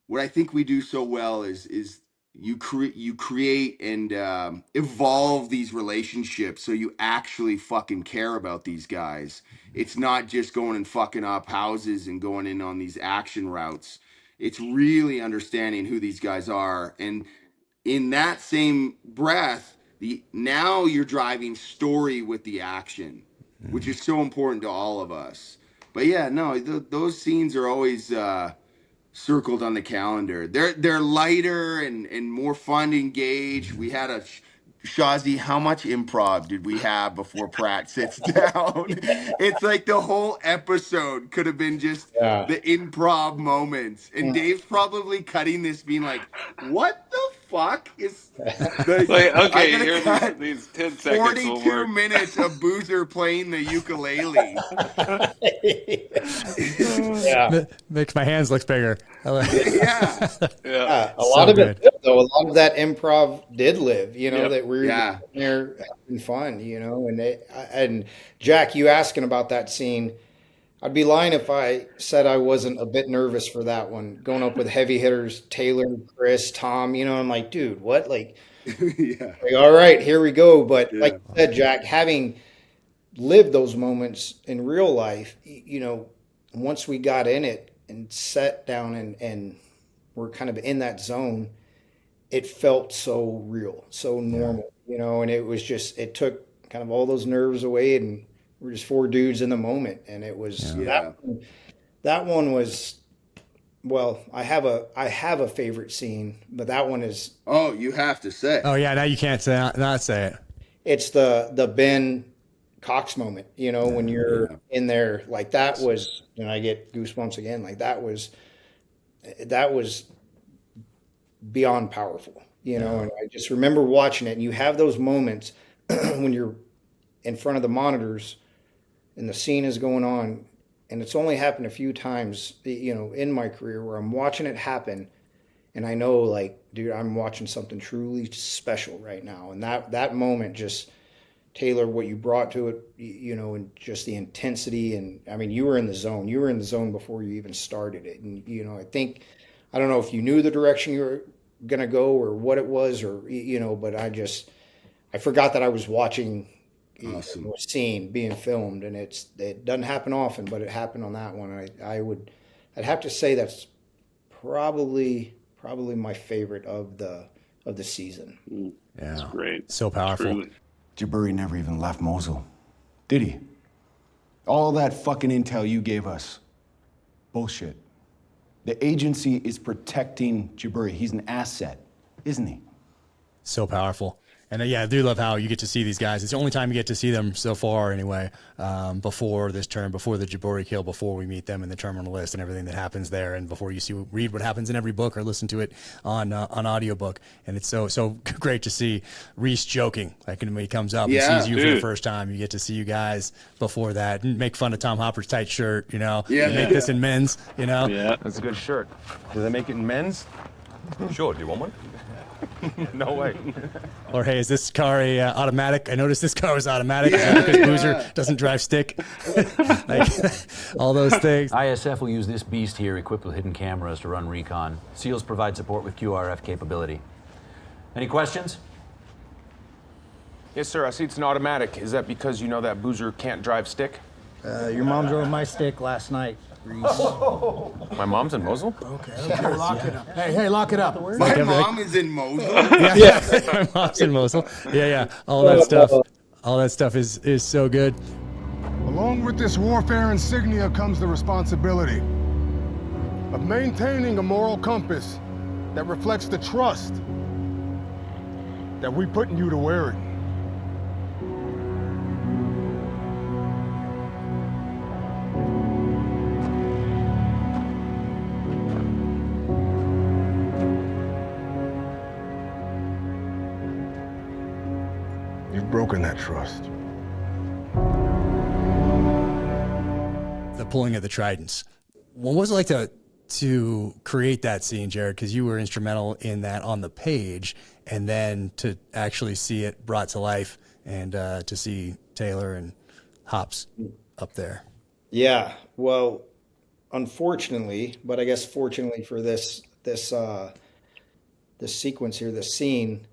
what I think we do so well is you create and evolve these relationships so you actually fucking care about these guys. It's not just going and fucking up houses and going in on these action routes. It's really understanding who these guys are, and in that same breath, now you're driving story with the action, which is so important to all of us. But yeah, no, those scenes are always circled on the calendar. They're lighter and more fun to engage. We had a Shazi, how much improv did we have before Pratt sits down? It's like the whole episode could have been just the improv moments. And Dave's probably cutting this being like, what the fuck is okay, here's these 10 seconds 42 minutes of Boozer playing the ukulele. Makes my hands look bigger. A lot of it, though, a lot of that improv did live, that we were there having fun, and Jack, you asking about that scene, I'd be lying if I said I wasn't a bit nervous for that one, going up with heavy hitters, Taylor, Chris, Tom, I'm like, dude, what? Like, all right, here we go. But like you said, Jack, having lived those moments in real life, once we got in it and sat down and we're kind of in that zone, it felt so real, so normal, and it was just, it took kind of all those nerves away, and we're just 4 dudes in the moment. And it was, that one was, well, I have a favorite scene, but that one is. Oh, you have to say. Oh yeah. Now you can't not say it. It's the Ben Cox moment, when you're in there, like that was, I get goosebumps again. Like that was beyond powerful, you know, and I just remember watching it, and you have those moments when you're in front of the monitors and the scene is going on, and it's only happened a few times, you know, in my career where I'm watching it happen, and I know, like, dude, I'm watching something truly special right now. And that moment, just Taylor, what you brought to it, you know, and just the intensity, and I mean, you were in the zone. You were in the zone before you even started it, and you know, I don't know if you knew the direction you were gonna go or what it was, or you know, but I forgot that I was watching. Awesome. A scene being filmed, and it doesn't happen often, but it happened on that one. I'd have to say that's probably my favorite of the season. Yeah, that's great. So powerful. Truly. Jaburi never even left Mosul, did he? All that fucking intel you gave us, bullshit. The agency is protecting Jaburi. He's an asset, isn't he? So powerful. And yeah, I do love how you get to see these guys. It's the only time you get to see them so far anyway, before this turn, before the Jaburi kill, before we meet them in the terminal list and everything that happens there, and before you read what happens in every book or listen to it on audiobook. And it's so great to see Reese joking, like when he comes up and sees you for the first time. You get to see you guys before that and make fun of Tom Hopper's tight shirt, you know, make this in men's, you know. Yeah, that's a good shirt. Do they make it in men's? Sure, do you want one? No way. Or hey, is this car a automatic? I noticed this car was automatic. Is that because Boozer doesn't drive stick? Like, all those things. ISF will use this beast here equipped with hidden cameras to run recon. SEALs provide support with QRF capability. Any questions? Yes, sir. I see it's an automatic. Is that because you know that Boozer can't drive stick? Your mom drove my stick last night. My mom's in Mosul? Okay, lock it up. Hey, lock it up. My mom is in Mosul? My mom's in Mosul. Yeah. All that stuff is so good. Along with this warfare insignia comes the responsibility of maintaining a moral compass that reflects the trust that we put in you to wear it. You've broken that trust. The pulling of the tridents. What was it like to create that scene, Jared? Because you were instrumental in that on the page, and then to actually see it brought to life, and to see Taylor and Hops up there. Yeah, well, unfortunately, but I guess fortunately for this sequence here, this scene,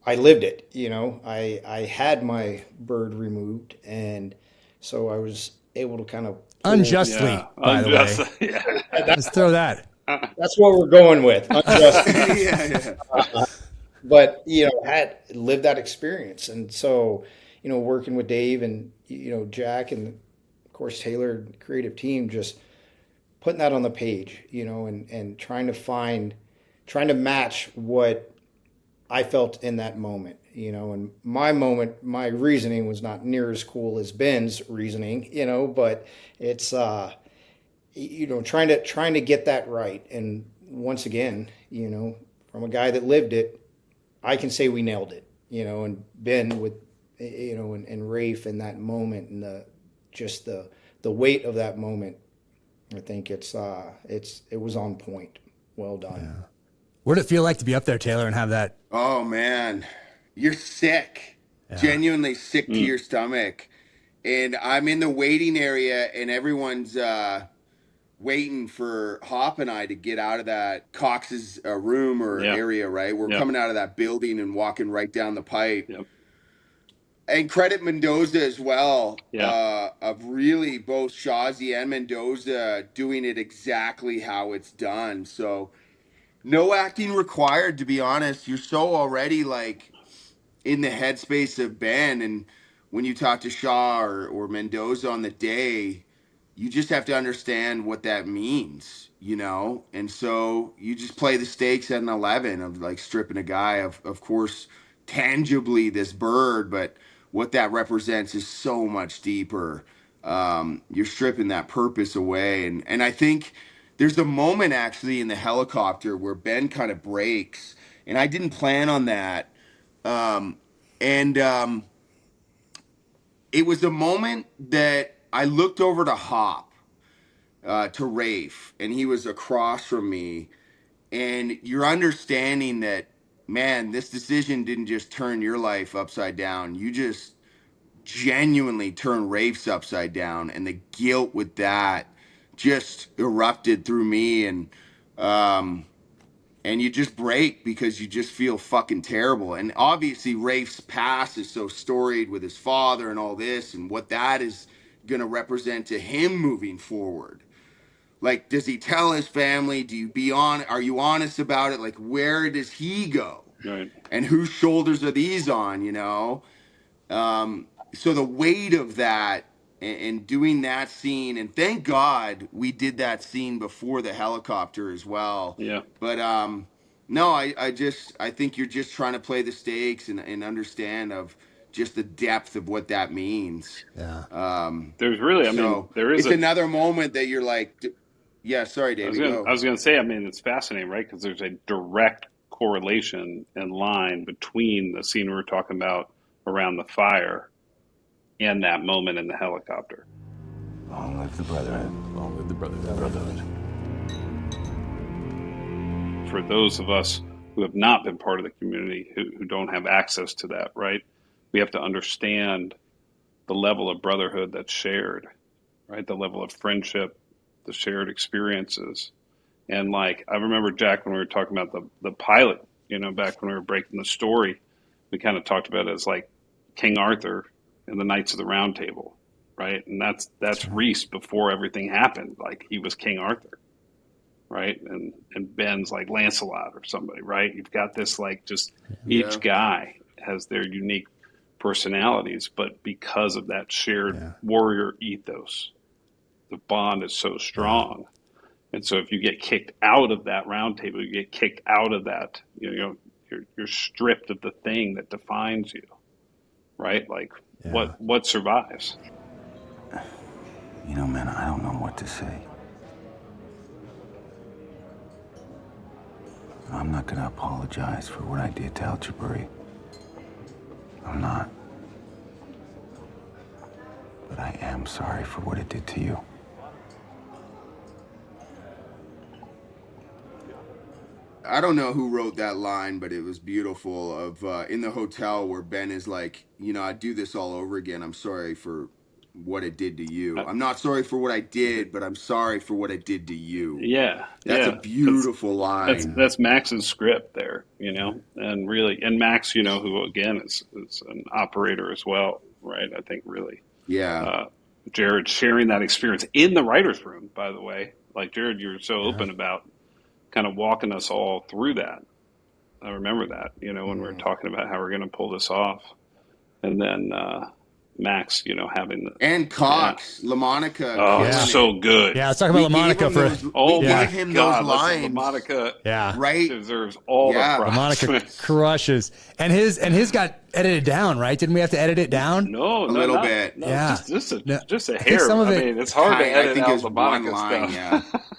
I lived it. You know, I had my bird removed, and so I was able to kind of unjustly, by the way. Yeah. Let's throw that. That's what we're going with. Unjustly. But you know, had lived that experience, and so you know, working with Dave and you know Jack and of course Taylor, creative team, just putting that on the page, you know, and trying to match what I felt in that moment, you know, and my moment, my reasoning was not near as cool as Ben's reasoning, you know, but it's, you know, trying to get that right. And once again, you know, from a guy that lived it, I can say we nailed it, you know, and Ben with, you know, and Rafe in that moment and the weight of that moment, I think it was on point. Well done. Yeah. What did it feel like to be up there, Taylor, and have that? Oh man, you're sick, genuinely sick to your stomach. And I'm in the waiting area and everyone's waiting for Hop and I to get out of that Cox's room or area, right? We're coming out of that building and walking right down the pipe. Yep. And credit Mendoza as well, of really both Shazi and Mendoza doing it exactly how it's done. So no acting required, to be honest. You're so already like in the headspace of Ben, and when you talk to Shaw or Mendoza on the day, you just have to understand what that means, you know? And so you just play the stakes at an 11 of like stripping a guy of course, tangibly this bird, but what that represents is so much deeper. You're stripping that purpose away. And I think there's the moment actually in the helicopter where Ben kind of breaks and I didn't plan on that. It was a moment that I looked over to Hop, to Rafe, and he was across from me. And you're understanding that, man, this decision didn't just turn your life upside down. You just genuinely turned Rafe's upside down, and the guilt with that just erupted through me. And you just break because you just feel fucking terrible. And obviously Rafe's past is so storied with his father and all this, and what that is going to represent to him moving forward. Like, does he tell his family? Are you honest about it? Like, where does he go? Right. And whose shoulders are these on, you know? So the weight of that and doing that scene, and thank God we did that scene before the helicopter as well. Yeah. But no, I think you're just trying to play the stakes and understand of just the depth of what that means. Yeah. There's really, I mean, there is it's another moment that you're like, yeah, sorry, David. I was going to say, I mean, it's fascinating, right? Because there's a direct correlation and line between the scene we were talking about around the fire and that moment in the helicopter. Long live the Brotherhood. Long live the Brotherhood. For those of us who have not been part of the community, who don't have access to that, right? We have to understand the level of brotherhood that's shared, right? The level of friendship, the shared experiences. And like, I remember, Jack, when we were talking about the pilot, you know, back when we were breaking the story, we kind of talked about it as like King Arthur and the Knights of the Round Table, right? And that's Reese before everything happened. Like, he was King Arthur, right? And Ben's like Lancelot or somebody, right? You've got this, like, just each guy has their unique personalities, but because of that shared warrior ethos, the bond is so strong. And so if you get kicked out of that round table, you get kicked out of that, you know, you're stripped of the thing that defines you, right? Like, what survives? You know, man, I don't know what to say. I'm not gonna apologize for what I did to Algebra. I'm not. But I am sorry for what it did to you. I don't know who wrote that line, but it was beautiful, of in the hotel where Ben is like, you know, I'd do this all over again. I'm sorry for what it did to you. I'm not sorry for what I did, but I'm sorry for what it did to you. Yeah. That's a beautiful line. That's Max's script there, you know, and really, and Max, you know, who again is an operator as well, right? I think really. Yeah. Jared sharing that experience in the writer's room, by the way. Like, Jared, you were so open about kind of walking us all through that. I remember that, you know, when we were talking about how we're going to pull this off. And then Max, you know, having the... And Cox, LaMonica. Oh, so good. Yeah, let's talk about LaMonica for... We gave him those lines. LaMonica right? deserves all the props. LaMonica crushes. And his got edited down, right? Didn't we have to edit it down? No, a little bit. No, yeah. Just a I think hair. some of I it, mean, it's hard to edit out LaMonica line, stuff.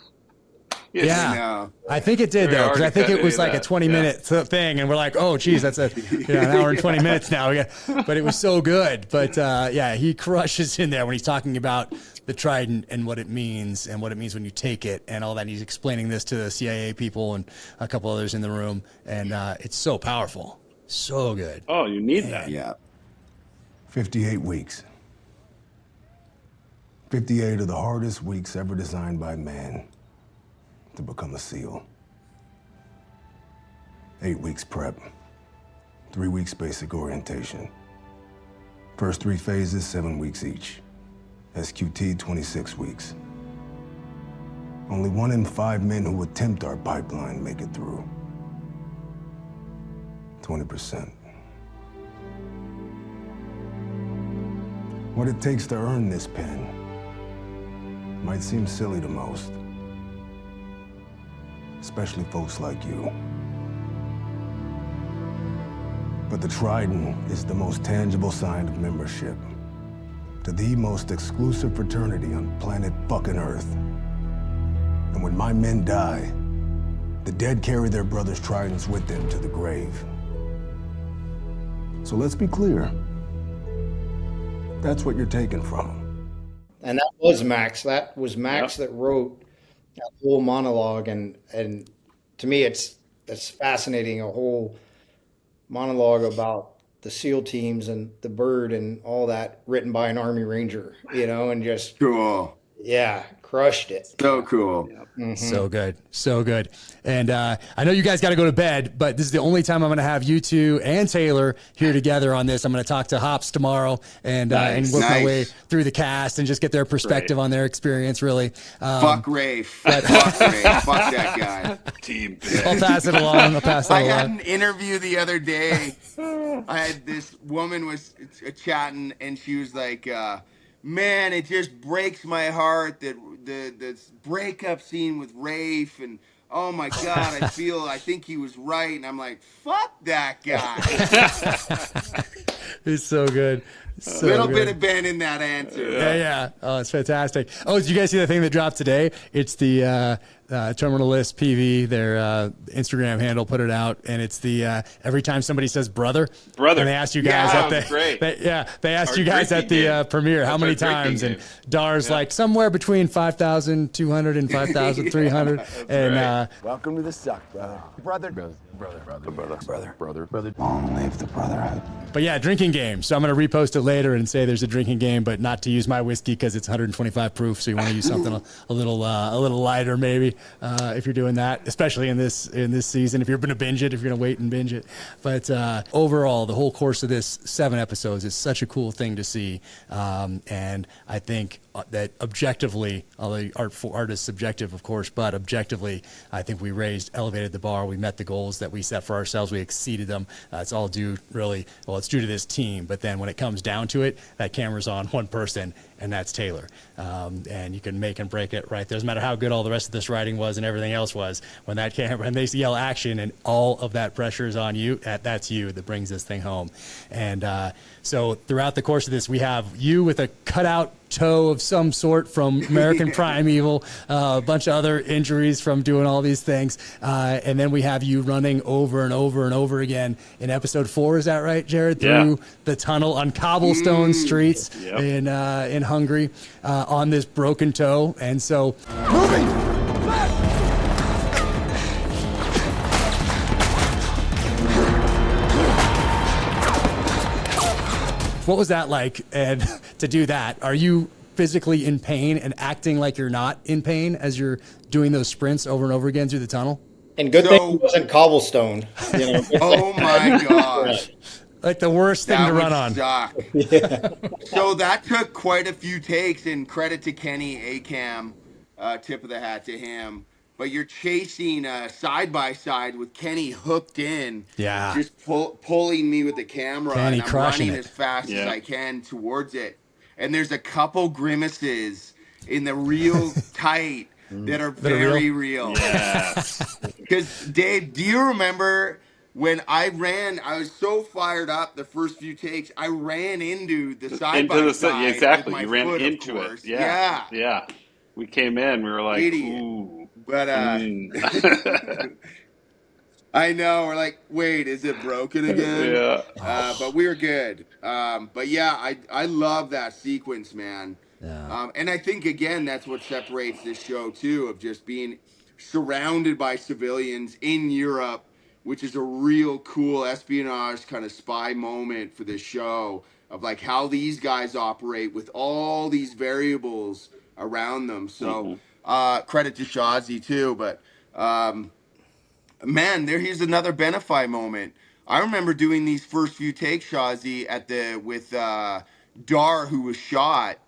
Yeah, I think it did, though, because I think it was like a 20-minute thing, and we're like, oh, geez, that's an hour and 20 minutes now. But it was so good. But yeah, he crushes in there when he's talking about the trident and what it means when you take it and all that. He's explaining this to the CIA people and a couple others in the room, and it's so powerful, so good. Oh, you need that. Yeah. 58 weeks. 58 of the hardest weeks ever designed by man to become a SEAL. 8 weeks prep, 3 weeks basic orientation. First 3 phases, 7 weeks each. SQT, 26 weeks. Only 1 in 5 men who attempt our pipeline make it through. 20%. What it takes to earn this pen might seem silly to most, especially folks like you. But the trident is the most tangible sign of membership to the most exclusive fraternity on planet fucking Earth. And when my men die, The dead carry their brothers' tridents with them to the grave. So let's be clear. That's what you're taking from them. And that was Max. That was Max that wrote that whole monologue. And to me, it's fascinating. A whole monologue about the SEAL teams and the bird and all that, written by an Army Ranger, and just cool. Yeah, crushed it. So cool. So good. So good. And I know you guys got to go to bed, but this is the only time I'm going to have you two and Taylor here together on this. I'm going to talk to Hops tomorrow and work my way through the cast and just get their perspective on their experience, really. Fuck Rafe. Fuck Rafe. Fuck that guy. Team. I'll pass it along. I had an interview the other day. I had this woman was chatting, and she was like, man, it just breaks my heart that the breakup scene with Rafe, and oh my God, I think he was right. And I'm like, fuck that guy. He's so good. So little good. bit of Ben in that answer. Yeah. Oh, it's fantastic. Oh, did you guys see the thing that dropped today? It's the Terminalist PV, their Instagram handle, put it out, and it's the every time somebody says brother, and they asked you guys at the they asked you guys at the premiere how many times, and Dar's like somewhere between 5,200 and 5,300, and welcome to the suck, brother. Brother. Long live the Brotherhood. But yeah, drinking game. So I'm going to repost it later and say there's a drinking game, but not to use my whiskey because it's 125 proof. So you want to use something a little lighter, maybe, if you're doing that, especially in this season. If you're going to binge it, if you're going to wait and binge it. But overall, the whole course of this 7 episodes is such a cool thing to see, and I think that objectively, although art is subjective, of course, but objectively, I think we elevated the bar. We met the goals that we set for ourselves. We exceeded them. It's all due, really, it's due to this team. But then when it comes down to it, that camera's on one person, and that's Taylor. And you can make and break it right there. Doesn't matter how good all the rest of this writing was and everything else was. When they yell action and all of that pressure is on you, that's you that brings this thing home. And so throughout the course of this, we have you with a cutout toe of some sort from American Primeval, a bunch of other injuries from doing all these things, and then we have you running over and over and over again in episode 4. Is that right, Jared? Through the tunnel on cobblestone streets in Hungary on this broken toe, and so moving. What was that like? And to do that, are you physically in pain and acting like you're not in pain as you're doing those sprints over and over again through the tunnel? And good thing it wasn't cobblestone. Oh my gosh. Like the worst thing to run on. So that took quite a few takes, and credit to Kenny Acam, tip of the hat to him. But you're chasing side by side with Kenny hooked in, just pulling me with the camera, Kenny and I'm crushing running as fast as I can towards it. And there's a couple grimaces in the real tight that are very real. Because Dave, do you remember when I ran? I was so fired up the first few takes. I ran into the side by side. Exactly, with you my ran foot, into of course. it. Yeah. We came in. We were like, Idiot. ooh. But I know, we're like, wait, is it broken again? But we were good. But yeah, I love that sequence, man. And I think again that's what separates this show too, of just being surrounded by civilians in Europe, which is a real cool espionage kind of spy moment for this show, of like how these guys operate with all these variables around them. So credit to Shazi too, but man, here's another Benify moment. I remember doing these first few takes, Shazi, with Dar, who was shot,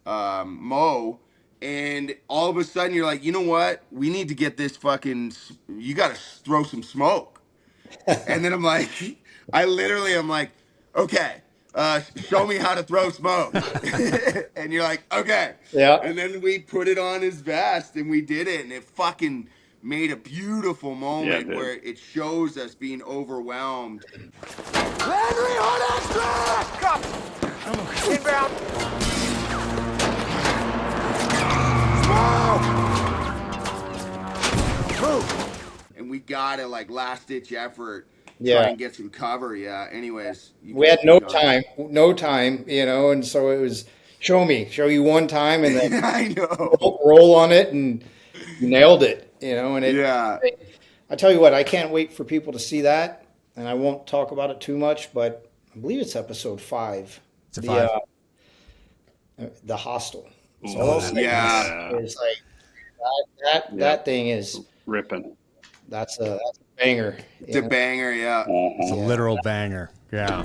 Mo, and all of a sudden you're like, you know what? We need to get this you got to throw some smoke. And then I'm like, I'm like, okay, show me how to throw smoke. And you're like, okay. Yeah. And then we put it on his vest and we did it, and it fucking made a beautiful moment where it shows us being overwhelmed. Landry on extra! Copy. Inbound. Smoke! And we gotta like last ditch effort. Yeah. Try and get some cover. Yeah. Anyways, We had no time, you know, and so it was show you one time, and then I know. roll on it, and you nailed it, you know. And yeah, I tell you what, I can't wait for people to see that, and I won't talk about it too much, but I believe it's episode 5. It's a 5. The Hostel. So yeah, it's like that thing is ripping. That's a banger. It's a banger, yeah. It's a literal banger. Yeah.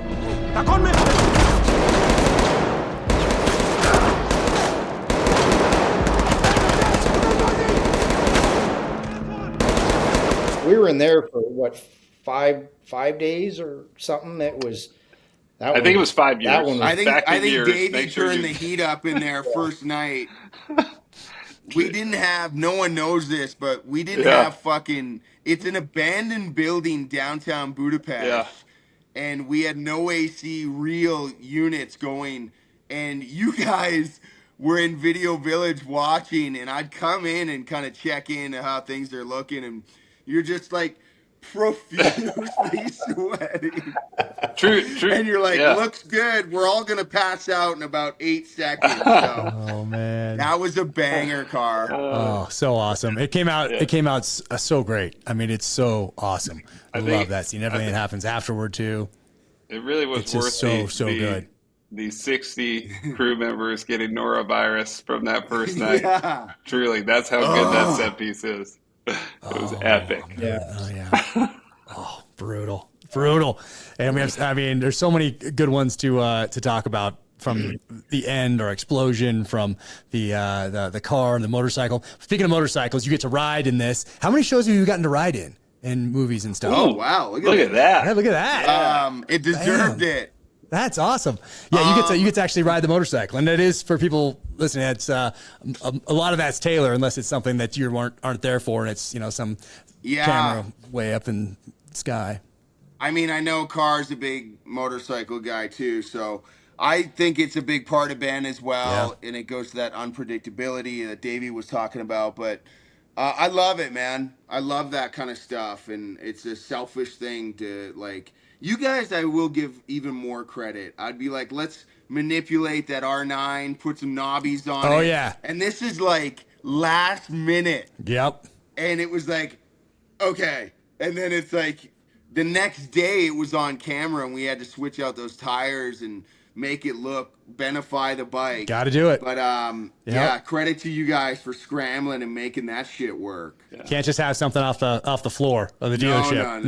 We were in there for what, five days or something. It was. I think it was 5 years. That one was, I think Davey turned the heat up in there first night. We didn't have, no one knows this, but we didn't have fucking, it's an abandoned building downtown Budapest. Yeah. And we had no AC real units going. And you guys were in Video Village watching, and I'd come in and kind of check in on how things are looking. And you're just like profusely sweating. True. And you're like, looks good. We're all going to pass out in about 8 seconds. So. Oh man, that was a banger car. Oh, so awesome! It came out. Yeah. It came out so great. I mean, it's so awesome. I love that scene. Everything that happens afterward too. It really was it's worth so good. The 60 crew members getting norovirus from that first night. Yeah. Truly, that's how good that set piece is. It was epic. Yeah. Oh yeah. Oh, brutal. And we have. I mean, there's so many good ones to talk about. From the end or explosion, from the car and the motorcycle. Speaking of motorcycles, you get to ride in this. How many shows have you gotten to ride in movies and stuff? Oh wow! Look at that! Yeah, look at that! It deserved it. That's awesome. Yeah, you get to actually ride the motorcycle, and it is for people listening. It's a lot of that's Taylor, unless it's something that you aren't there for, and it's some camera way up in the sky. I mean, I know Carr's a big motorcycle guy too, so. I think it's a big part of Ben as well, and it goes to that unpredictability that Davey was talking about. But I love it, man. I love that kind of stuff, and it's a selfish thing to, like, you guys I will give even more credit. I'd be like, let's manipulate that R9, put some knobbies on it. Oh, yeah. And this is, like, last minute. Yep. And it was like, okay. And then it's like the next day it was on camera, and we had to switch out those tires and make it look Benify the bike. Got to do it. But yeah, credit to you guys for scrambling and making that shit work. Yeah. Can't just have something off the floor of the dealership.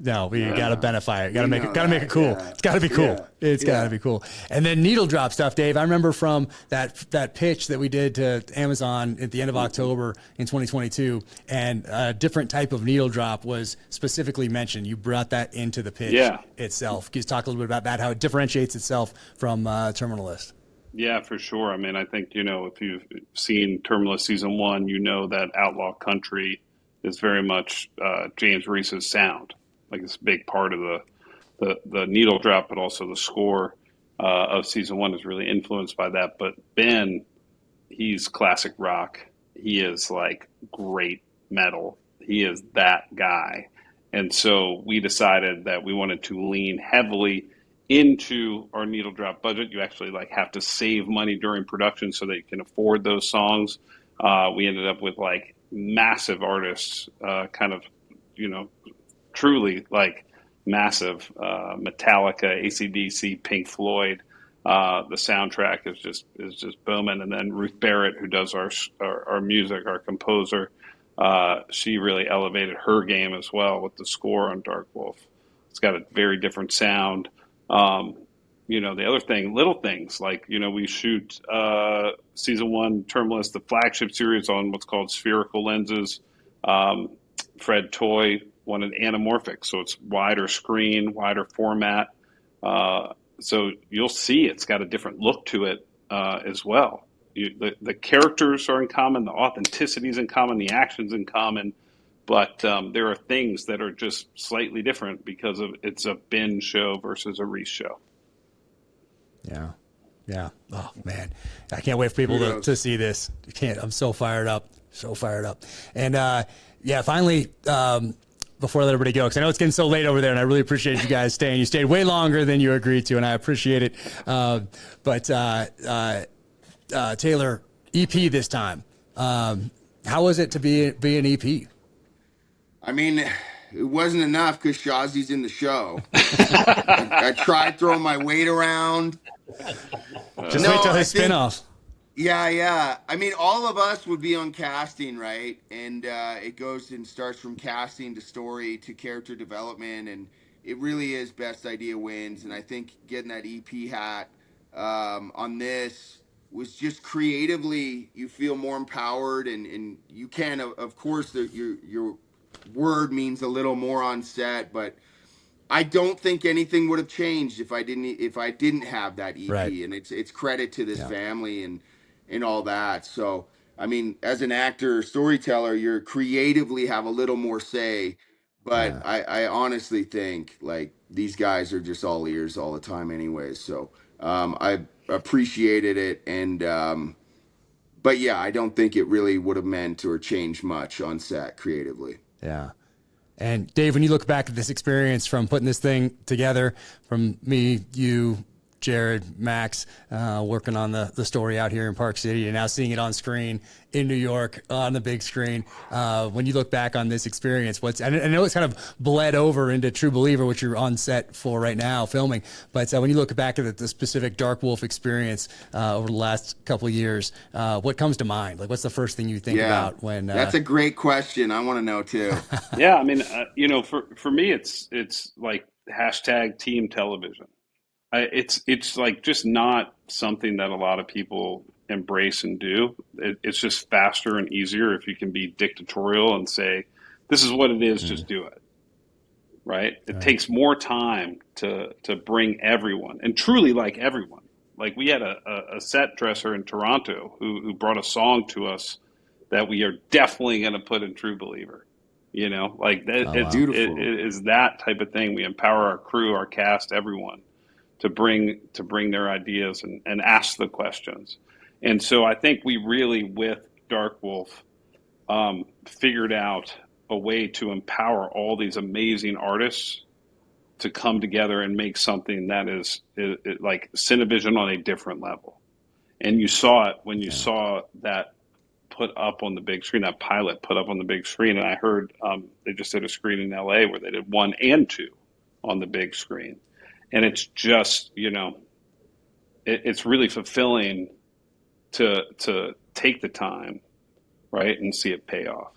No. We got to Benify it. Got to make it cool. Yeah. It's got to be cool. Yeah. It's got to be cool. And then needle drop stuff, Dave. I remember from that pitch that we did to Amazon at the end of October in 2022, and a different type of needle drop was specifically mentioned. You brought that into the pitch itself. Can you talk a little bit about that, how it differentiates itself from Terminalist? Yeah, for sure. I mean, I think, if you've seen Terminalist Season 1, you know that Outlaw Country is very much James Reese's sound. Like, it's a big part of the needle drop, but also the score of Season 1 is really influenced by that. But Ben, he's classic rock. He is, like, great metal. He is that guy. And so we decided that we wanted to lean heavily into our needle drop budget. You actually have to save money during production so that you can afford those songs. We ended up with massive artists, truly massive, Metallica, AC/DC, Pink Floyd. The soundtrack is just booming. And then Ruth Barrett, who does our music, our composer, she really elevated her game as well with the score on Dark Wolf. It's got a very different sound. The other thing, little things we shoot Season 1 Terminalist, the flagship series, on what's called spherical lenses. Fred Toy wanted anamorphic, so it's wider screen, wider format. So you'll see it's got a different look to it as well. The characters are in common, the authenticity is in common, the action's in common. But there are things that are just slightly different because of it's a Ben show versus a Reese show. Yeah. Oh man, I can't wait for people to see this. I'm so fired up. And yeah, finally, before I let everybody go, because I know it's getting so late over there, and I really appreciate you guys staying. You stayed way longer than you agreed to, and I appreciate it. Taylor, EP this time. How was it to be an EP? I mean, it wasn't enough because Shazi's in the show. I tried throwing my weight around. Just wait till his spinoff. Yeah. I mean, all of us would be on casting, right? And it goes and starts from casting to story to character development, and it really is best idea wins. And I think getting that EP hat on this was just creatively, you feel more empowered, and you can, of course, your word means a little more on set, but I don't think anything would have changed if I didn't have that EP. Right. And it's credit to this family and all that. So, I mean, as an actor, storyteller, you're creatively have a little more say, but I honestly think like these guys are just all ears all the time anyways. So, I appreciated it. And, but yeah, I don't think it really would have meant or changed much on set creatively. Yeah. And Dave, when you look back at this experience from putting this thing together, from me, you, Jared, Max, working on the story out here in Park City, and now seeing it on screen in New York on the big screen. When you look back on this experience, I know it's kind of bled over into True Believer, which you're on set for right now filming. But when you look back at the specific Dark Wolf experience over the last couple of years, what comes to mind? Like, what's the first thing you think about when? That's a great question. I want to know too. Yeah, I mean, for me, it's like hashtag team television. It's like just not something that a lot of people embrace and do. It's just faster and easier if you can be dictatorial and say, this is what it is, just do it. Right? It takes more time to bring everyone, and truly like everyone. Like we had a set dresser in Toronto who brought a song to us that we are definitely going to put in True Believer. You know, like that, it is that type of thing. We empower our crew, our cast, everyone to bring their ideas and ask the questions. And so I think we really, with Dark Wolf, figured out a way to empower all these amazing artists to come together and make something that is like Cinevision on a different level. And you saw it when you saw that put up on the big screen, that pilot put up on the big screen. And I heard they just did a screen in LA where they did 1 and 2 on the big screen. And it's just, it's really fulfilling to take the time, right, and see it pay off.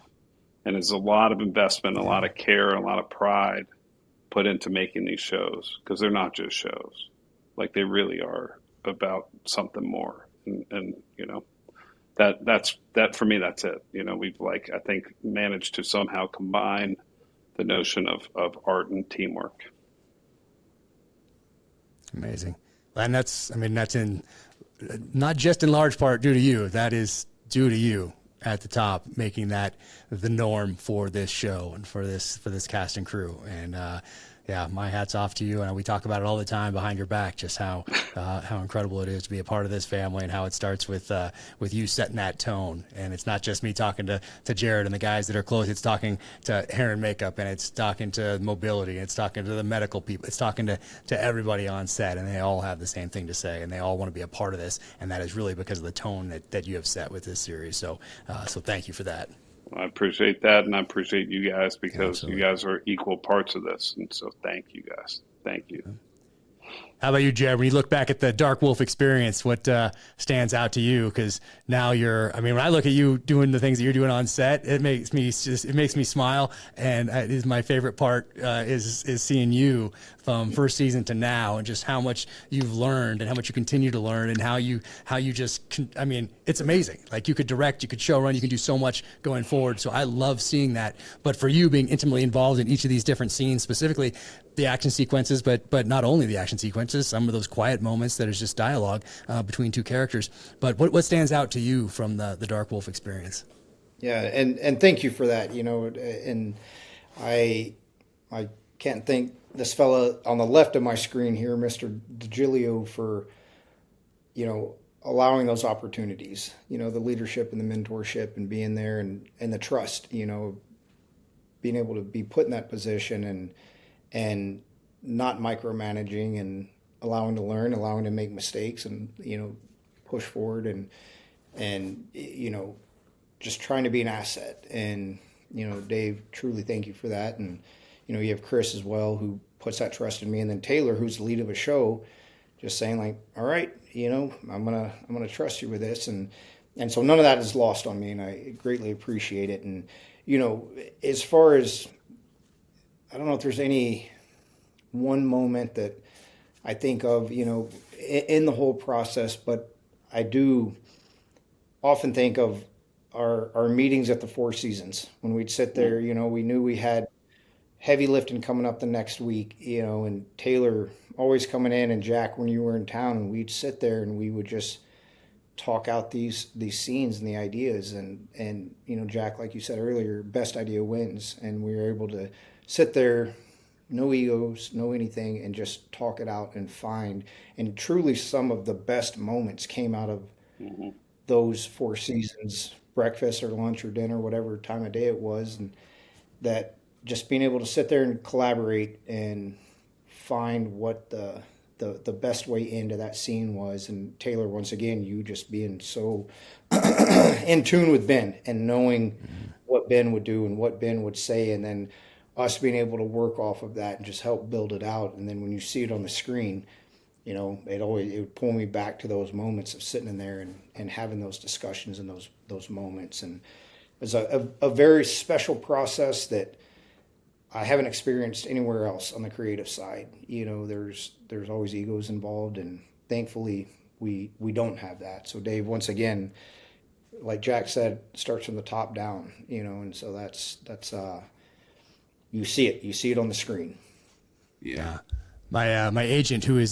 And there's a lot of investment, a lot of care, a lot of pride put into making these shows, because they're not just shows. Like, they really are about something more. And that for me, that's it. We've I think managed to somehow combine the notion of art and teamwork. Amazing. And that's in not just in large part due to you. That is due to you at the top, making that the norm for this show and for this cast and crew. And my hat's off to you. And we talk about it all the time behind your back, just how incredible it is to be a part of this family, and how it starts with you setting that tone. And it's not just me talking to Jared and the guys that are close. It's talking to hair and makeup, and it's talking to mobility, and it's talking to the medical people. It's talking to everybody on set, and they all have the same thing to say, and they all want to be a part of this. And that is really because of the tone that you have set with this series. So thank you for that. I appreciate that, and I appreciate you guys, because you guys are equal parts of this. And so thank you guys. Thank you. How about you, Jared? When you look back at the Dark Wolf experience, what stands out to you? Because now when I look at you doing the things that you're doing on set, it makes me smile. And is my favorite part is seeing you from first season to now, and just how much you've learned and how much you continue to learn, and how you just it's amazing. Like, you could direct, you could showrun, you can do so much going forward. So I love seeing that. But for you, being intimately involved in each of these different scenes, specifically the action sequences, but not only the action sequences, some of those quiet moments that is just dialogue between two characters. But what stands out to you from the Dark Wolf experience? Yeah, and thank you for that. And I can't thank this fella on the left of my screen here, Mr. DiGilio, for allowing those opportunities. The leadership and the mentorship and being there, and the trust. being able to be put in that position and not micromanaging and allowing to learn, allowing to make mistakes and, push forward and, just trying to be an asset. And, Dave, truly thank you for that. And, you have Chris as well, who puts that trust in me. And then Taylor, who's the lead of a show, just saying like, all right, I'm going to trust you with this. And so none of that is lost on me, and I greatly appreciate it. And, as far as, I don't know if there's any one moment that I think of, in the whole process, but I do often think of our meetings at the Four Seasons when we'd sit there. We knew we had heavy lifting coming up the next week, and Taylor always coming in, and Jack when you were in town, and we'd sit there and we would just talk out these scenes and the ideas, and Jack, like you said earlier, best idea wins, and we were able to sit there, no egos, no anything, and just talk it out and find. And truly some of the best moments came out of those Four Seasons, breakfast or lunch or dinner, whatever time of day it was. And that just being able to sit there and collaborate and find what the best way into that scene was. And Taylor, once again, you just being so in tune with Ben and knowing what Ben would do and what Ben would say, and then us being able to work off of that and just help build it out. And then when you see it on the screen, it would pull me back to those moments of sitting in there and having those discussions and those moments. And it's a very special process that I haven't experienced anywhere else on the creative side. There's always egos involved, and thankfully we don't have that. So Dave, once again, like Jack said, starts from the top down, and so that's you see it on the screen. Yeah. My agent, who is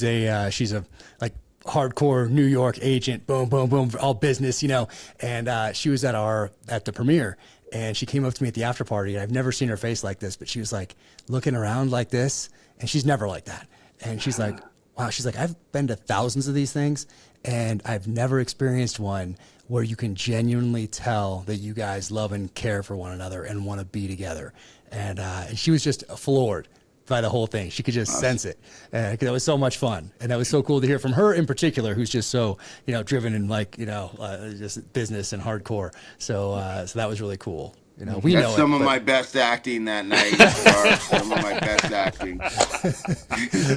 she's a like hardcore New York agent, boom, boom, boom, all business, and she was at the premiere, and she came up to me at the after party, and I've never seen her face like this, but she was like looking around like this, and she's never like that. And she's like, wow, she's like, I've been to thousands of these things, and I've never experienced one where you can genuinely tell that you guys love and care for one another and want to be together. And she was just floored by the whole thing. She could just sense it. And it was so much fun. And that was so cool to hear from her in particular, who's just so, driven and just business and hardcore. So that was really cool. That's some of my best acting that night. Some of my best acting.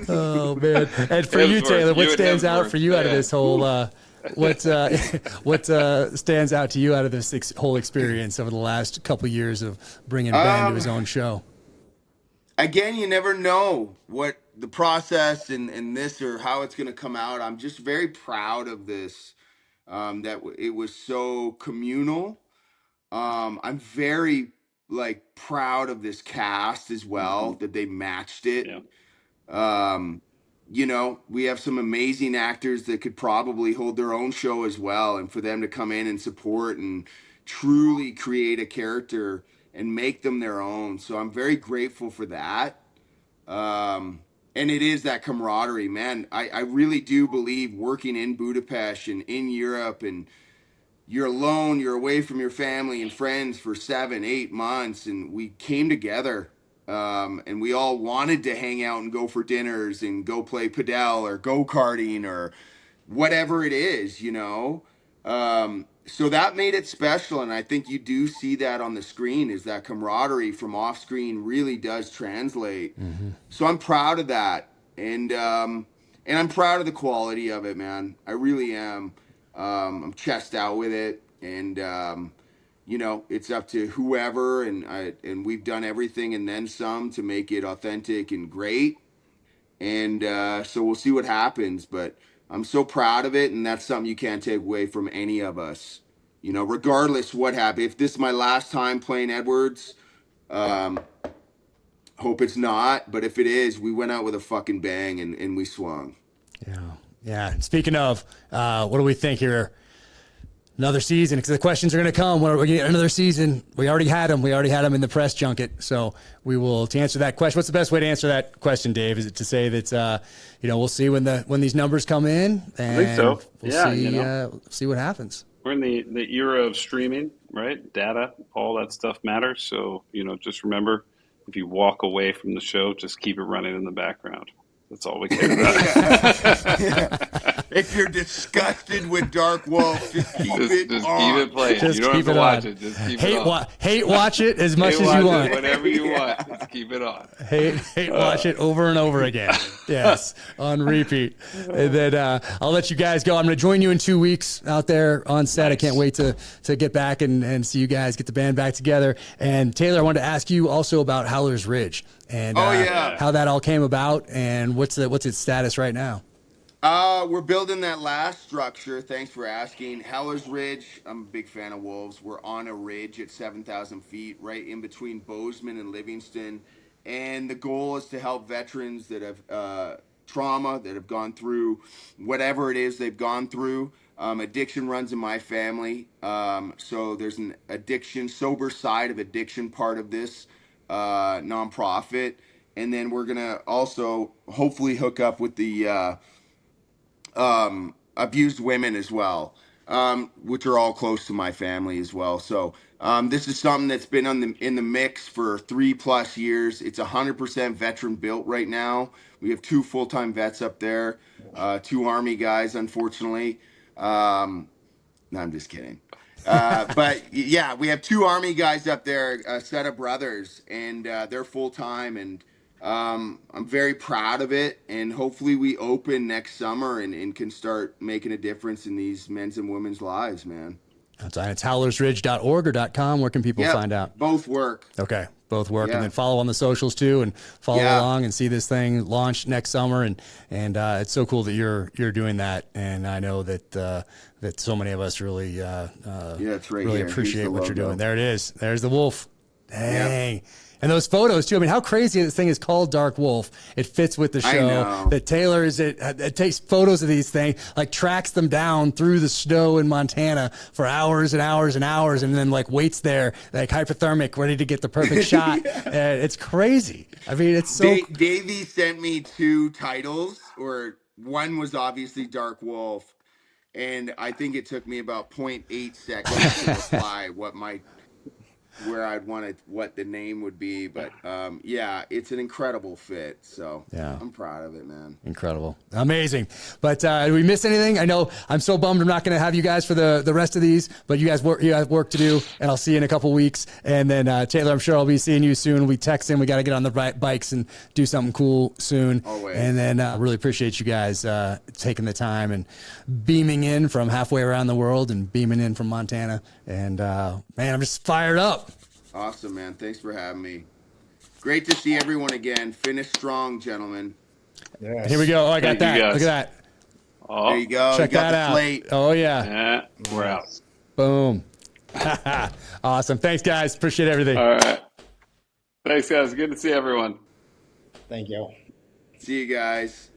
Oh man! And for you, Taylor, what stands out for you out of this whole? What stands out to you out of this whole experience over the last couple of years of bringing Ben to his own show? Again, you never know what the process and this or how it's going to come out. I'm just very proud of this. That it was so communal. I'm very proud of this cast as well, that they matched it. Yeah. We have some amazing actors that could probably hold their own show as well, and for them to come in and support and truly create a character and make them their own. So I'm very grateful for that. And it is that camaraderie, man. I really do believe working in Budapest and in Europe, and you're alone, you're away from your family and friends for 7-8 months, and we came together, and we all wanted to hang out and go for dinners and go play padel or go-karting or whatever it is, so that made it special, and I think you do see that on the screen, is that camaraderie from off screen really does translate. So I'm proud of that, and I'm proud of the quality of it, man. I really am. I'm chest out with it, and it's up to whoever, and we've done everything and then some to make it authentic and great, and so we'll see what happens, but I'm so proud of it, and that's something you can't take away from any of us, regardless what happened. If this is my last time playing Edwards, hope it's not, but if it is, we went out with a fucking bang, and we swung. Yeah. Speaking of, what do we think here? Another season, because the questions are going to come. We're going to get another season. We already had them. in the press junket. So to answer that question, what's the best way to answer that question, Dave? Is it to say that, we'll see when these numbers come in, and I think so. We'll see what happens. We're in the era of streaming, right? Data, all that stuff matters. So, just remember, if you walk away from the show, just keep it running in the background. That's all we care about. If you're disgusted with Dark Wolf, just keep it on. Keep it playing. Just you don't keep have to it watch on. it. Just keep it on. Hate watch it as much as you watch want. it whenever you want. Just keep it on. Hate watch it over and over again. Yes, on repeat. And then I'll let you guys go. I'm going to join you in 2 weeks out there on set. Nice. I can't wait to get back and see you guys, get the band back together. And Taylor, I wanted to ask you also about Howler's Ridge and how that all came about and what's its status right now. We're building that last structure. Thanks for asking. Howler's Ridge, I'm a big fan of wolves. We're on a ridge at 7,000 feet, right in between Bozeman and Livingston. And the goal is to help veterans that have trauma, that have gone through whatever it is they've gone through. Addiction runs in my family. So there's an sober side of addiction part of this nonprofit. And then we're going to also hopefully hook up with the abused women as well, which are all close to my family as well. So this is something that's been in the mix for 3+ years. It's 100% veteran built right now. We have 2 full-time vets up there, 2 Army guys, unfortunately. No, I'm just kidding. But yeah, we have 2 Army guys up there, a set of brothers, and they're full-time, and I'm very proud of it, and hopefully we open next summer and can start making a difference in these men's and women's lives, man. That's right. It's howlersridge.org or .com. Where can people find out? Both work. Okay, both work. Yeah. And then follow on the socials too, and follow along and see this thing launch next summer. And it's so cool that you're doing that. And I know that so many of us really it's right really here. appreciate what you're logo. doing. There it is. There's the wolf. Dang. Yep. And those photos too. I mean, how crazy this thing is called Dark Wolf. It fits with the show. That Taylor it takes photos of these things, like tracks them down through the snow in Montana for hours and hours and hours, and then like waits there, like hypothermic, ready to get the perfect shot. It's crazy. I mean, it's so. Davey sent me 2 titles, or one was obviously Dark Wolf, and I think it took me about 0.8 seconds to reply where I'd want what the name would be, but it's an incredible fit, so I'm proud of it, man. Incredible. Amazing. But did we miss anything? I know I'm so bummed I'm not going to have you guys for the rest of these, but you have work to do, and I'll see you in a couple weeks. And then Taylor, I'm sure I'll be seeing you soon. We text him. We got to get on the bikes and do something cool soon. Always. And then I really appreciate you guys taking the time and beaming in from halfway around the world and beaming in from Montana. And man, I'm just fired up. Awesome, man. Thanks for having me. Great to see everyone again. Finish strong, gentlemen. Yes. Here we go. Oh, I got that. Look at that. Oh, there you go. Check you got that out. Slate. Oh, yeah. We're out. Boom. Awesome. Thanks, guys. Appreciate everything. All right. Thanks, guys. Good to see everyone. Thank you. See you guys.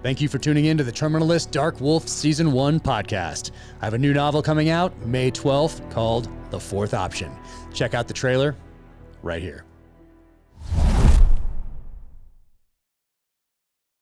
Thank you for tuning in to the Terminalist Dark Wolf Season 1 podcast. I have a new novel coming out May 12th called The Fourth Option. Check out the trailer right here.